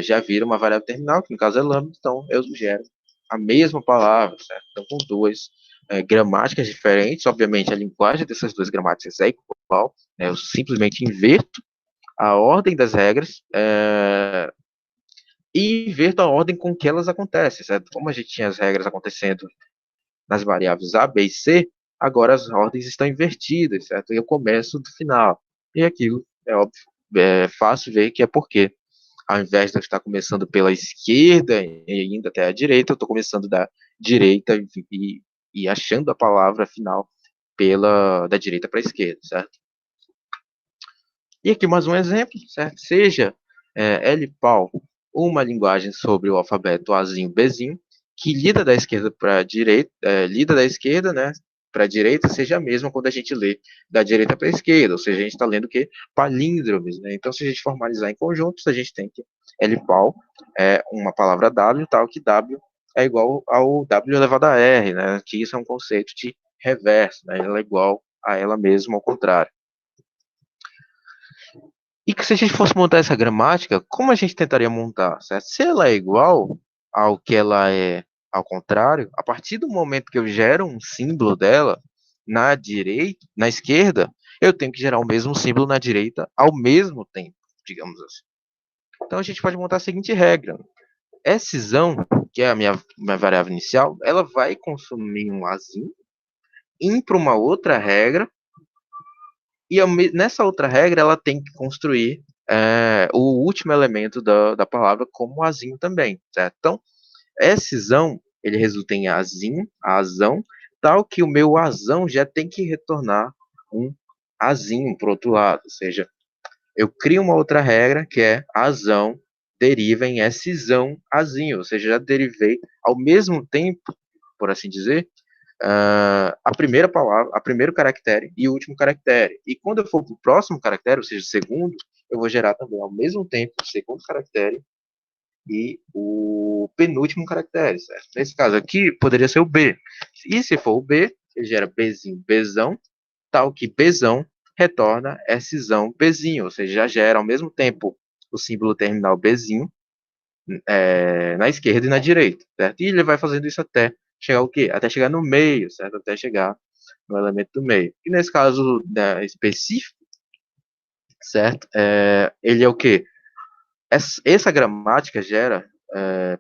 já vira uma variável terminal, que no caso é lambda, então eu gero a mesma palavra, certo? Então, com duas gramáticas diferentes, obviamente a linguagem dessas duas gramáticas é igual, né? Eu simplesmente inverto a ordem das regras, e inverto a ordem com que elas acontecem, certo? Como a gente tinha as regras acontecendo nas variáveis A, B e C, agora as ordens estão invertidas, certo? E eu começo do final. E aquilo, é óbvio, é fácil ver que é porque, ao invés de eu estar começando pela esquerda e indo até a direita, eu estou começando da direita e achando a palavra final da direita para a esquerda, certo? E aqui mais um exemplo, certo? Seja LPAL uma linguagem sobre o alfabeto Azinho, Bzinho, que lida da esquerda para a direita, lida da esquerda, né, para a direita, seja a mesma quando a gente lê da direita para a esquerda, ou seja, a gente está lendo o quê? Palíndromes, né? Então, se a gente formalizar em conjuntos, a gente tem que LPAL é uma palavra W, tal que W é igual ao W elevado a R, né? Que isso é um conceito de reverso, né? Ela é igual a ela mesma ao contrário. E que se a gente fosse montar essa gramática, como a gente tentaria montar, certo? Se ela é igual ao que ela é ao contrário, a partir do momento que eu gero um símbolo dela na direita, na esquerda, eu tenho que gerar o mesmo símbolo na direita ao mesmo tempo, digamos assim. Então a gente pode montar a seguinte regra: Szão, que é a minha variável inicial, ela vai consumir um azinho, ir para uma outra regra, e nessa outra regra, ela tem que construir o último elemento da palavra como azinho também, certo? Então, Szão, ele resulta em azinho, azão, tal que o meu azão já tem que retornar um azinho para o outro lado. Ou seja, eu crio uma outra regra que é azão deriva em Szão, azinho. Ou seja, já derivei ao mesmo tempo, por assim dizer, a primeira palavra, a primeiro caractere e o último caractere. E quando eu for para o próximo caractere, ou seja, o segundo, eu vou gerar também ao mesmo tempo o segundo caractere e o penúltimo caractere, certo? Nesse caso aqui, poderia ser o B. E se for o B, ele gera Bzinho, Bzão, tal que Bzão retorna Szão, Bzinho, ou seja, já gera ao mesmo tempo o símbolo terminal Bzinho na esquerda e na direita, certo? E ele vai fazendo isso até chegar o quê? Até chegar no meio, certo? Até chegar no elemento do meio. E nesse caso específico, certo? Ele é o quê? Essa gramática gera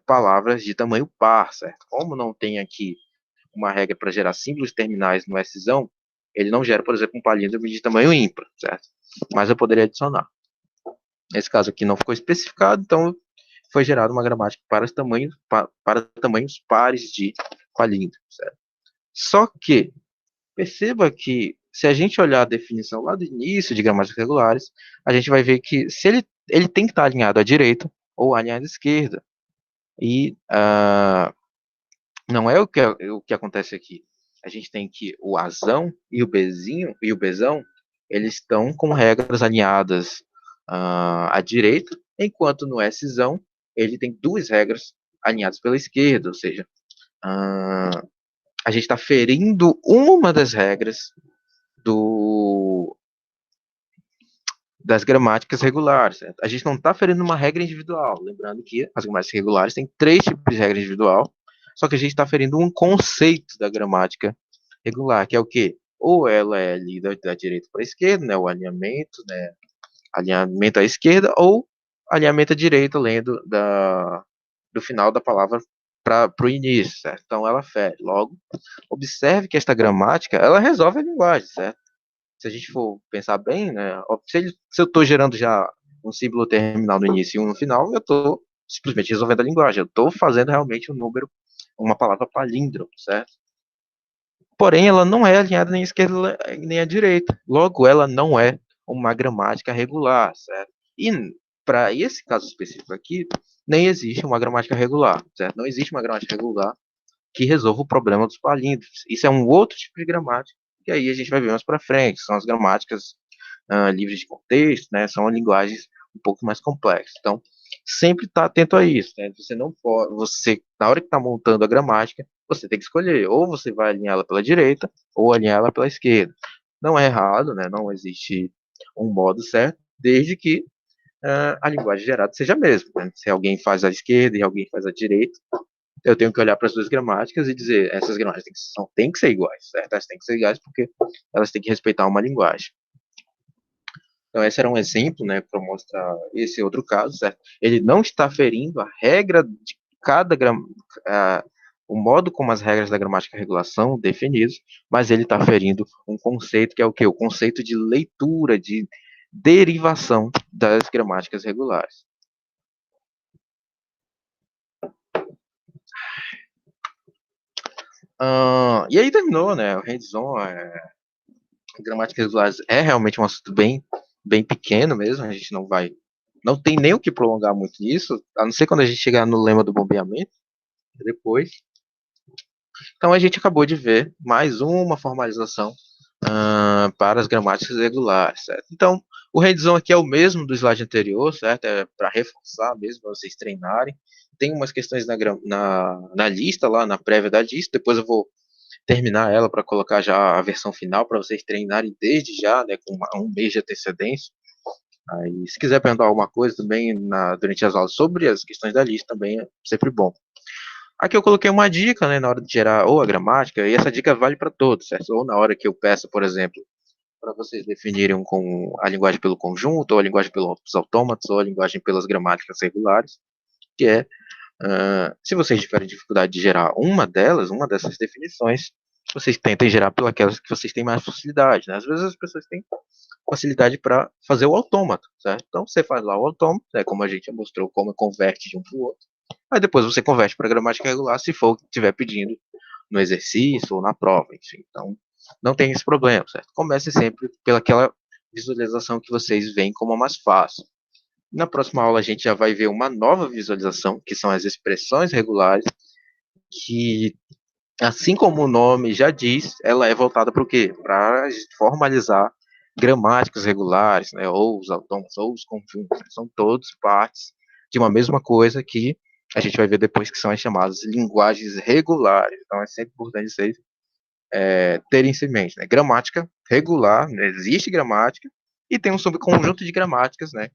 palavras de tamanho par, certo? Como não tem aqui uma regra para gerar símbolos terminais no Szão, ele não gera, por exemplo, um palíndromo de tamanho ímpar, certo? Mas eu poderia adicionar. Nesse caso aqui não ficou especificado, então foi gerada uma gramática para tamanhos pares de palíndromo, certo? Só que, perceba que, se a gente olhar a definição lá do início de gramáticas regulares, a gente vai ver que se ele tem que estar alinhado à direita ou alinhado à esquerda. E não é o que acontece aqui. A gente tem que o azão e o bezinho e o bezão, eles estão com regras alinhadas à direita, enquanto no Szão ele tem duas regras alinhadas pela esquerda, ou seja, a gente está ferindo uma das regras das gramáticas regulares. Certo? A gente não está ferindo uma regra individual. Lembrando que as gramáticas regulares têm três tipos de regra individual, só que a gente está ferindo um conceito da gramática regular, que é o quê? Ou ela é lida da direita para a esquerda, né, o alinhamento, né, alinhamento à esquerda, ou alinhamento à direita, lendo do final da palavra para o início, certo? Então ela fere. Logo, observe que esta gramática, ela resolve a linguagem, certo? Se a gente for pensar bem, né, se eu estou gerando já um símbolo terminal no início e um no final, eu estou simplesmente resolvendo a linguagem. Eu estou fazendo realmente um número, uma palavra palíndromo, certo? Porém, ela não é alinhada nem à esquerda nem à direita. Logo, ela não é uma gramática regular, certo? E para esse caso específico aqui, nem existe uma gramática regular, certo? Não existe uma gramática regular que resolva o problema dos palíndromos. Isso é um outro tipo de gramática, que aí a gente vai ver mais para frente, são as gramáticas livres de contexto, né? São linguagens um pouco mais complexas. Então, sempre está atento a isso, né? Você não pode, você na hora que está montando a gramática, você tem que escolher, ou você vai alinhá-la pela direita, ou alinhá-la pela esquerda. Não é errado, né? Não existe um modo certo, desde que a linguagem gerada seja a mesma. Né? Se alguém faz a esquerda e alguém faz a direita, eu tenho que olhar para as duas gramáticas e dizer, essas gramáticas têm que ser iguais, certo? Elas têm que ser iguais porque elas têm que respeitar uma linguagem. Então, esse era um exemplo, né, para mostrar esse outro caso, certo? Ele não está ferindo a regra de cada o modo como as regras da gramática regular são definidas, mas ele está ferindo um conceito que é o quê? O conceito de leitura, de derivação das gramáticas regulares. E aí terminou, né? O hands-on, gramáticas regulares é realmente um assunto bem pequeno mesmo. A gente não tem nem o que prolongar muito nisso, a não ser quando a gente chegar no lema do bombeamento depois. Então a gente acabou de ver mais uma formalização para as gramáticas regulares, certo? Então o hands-on aqui é o mesmo do slide anterior, certo? É para reforçar mesmo, para vocês treinarem. Tem umas questões na lista lá, na prévia da lista, depois eu vou terminar ela para colocar já a versão final para vocês treinarem desde já, né, com um mês de antecedência. Aí, se quiser perguntar alguma coisa também durante as aulas sobre as questões da lista, também é sempre bom. Aqui eu coloquei uma dica, né, na hora de gerar ou a gramática, e essa dica vale para todos, certo? Ou na hora que eu peço, por exemplo, para vocês definirem com a linguagem pelo conjunto, ou a linguagem pelos autômatos, ou a linguagem pelas gramáticas regulares, que é, se vocês tiverem dificuldade de gerar uma dessas definições, vocês tentem gerar pelas que vocês têm mais facilidade, né? Às vezes as pessoas têm facilidade para fazer o autômato, certo? Então você faz lá o autômato, né, como a gente já mostrou como converte de um para o outro. Aí depois você converte para gramática regular se for o que estiver pedindo no exercício ou na prova, enfim. Então não tem esse problema, certo? Comece sempre pelaquela visualização que vocês veem como a mais fácil. Na próxima aula a gente já vai ver uma nova visualização, que são as expressões regulares, que assim como o nome já diz, ela é voltada para o quê? Para formalizar gramáticas regulares, né, ou os autômatos, ou os conjuntos, né, são todos partes de uma mesma coisa que a gente vai ver depois que são as chamadas linguagens regulares. Então é sempre importante vocês terem isso em mente, né? Gramática regular, né, existe gramática, e tem um subconjunto de gramáticas, né,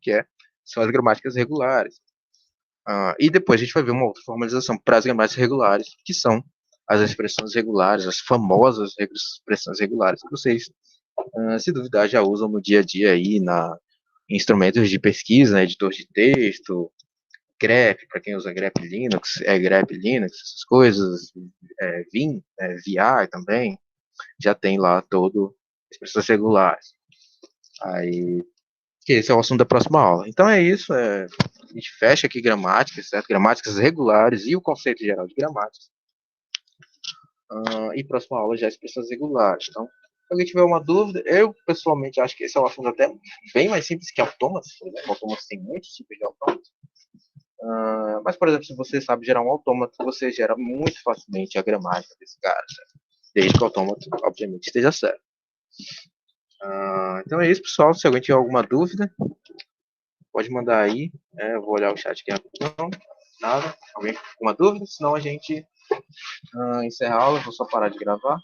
são as gramáticas regulares. E depois a gente vai ver uma outra formalização para as gramáticas regulares, que são as expressões regulares, as famosas expressões regulares, que vocês, se duvidar, já usam no dia a dia aí em instrumentos de pesquisa, né, editor de texto, grep, para quem usa grep Linux, essas coisas, Vim, VI também, já tem lá todo expressões regulares. Aí, que esse é o assunto da próxima aula. Então é isso, a gente fecha aqui gramáticas, certo? Gramáticas regulares e o conceito geral de gramática. E próxima aula já expressões regulares. Então, se alguém tiver uma dúvida, eu pessoalmente acho que esse é um assunto até bem mais simples que autômatos. Autômatos tem muitos tipos de autômatos. Mas, por exemplo, se você sabe gerar um autômato, você gera muito facilmente a gramática desse cara, certo? Desde que o autômato, obviamente, esteja certo. Então é isso, pessoal. Se alguém tiver alguma dúvida, pode mandar aí. Eu vou olhar o chat aqui rapidão. Nada. Alguém com alguma dúvida? Senão a gente encerra a aula. Vou só parar de gravar.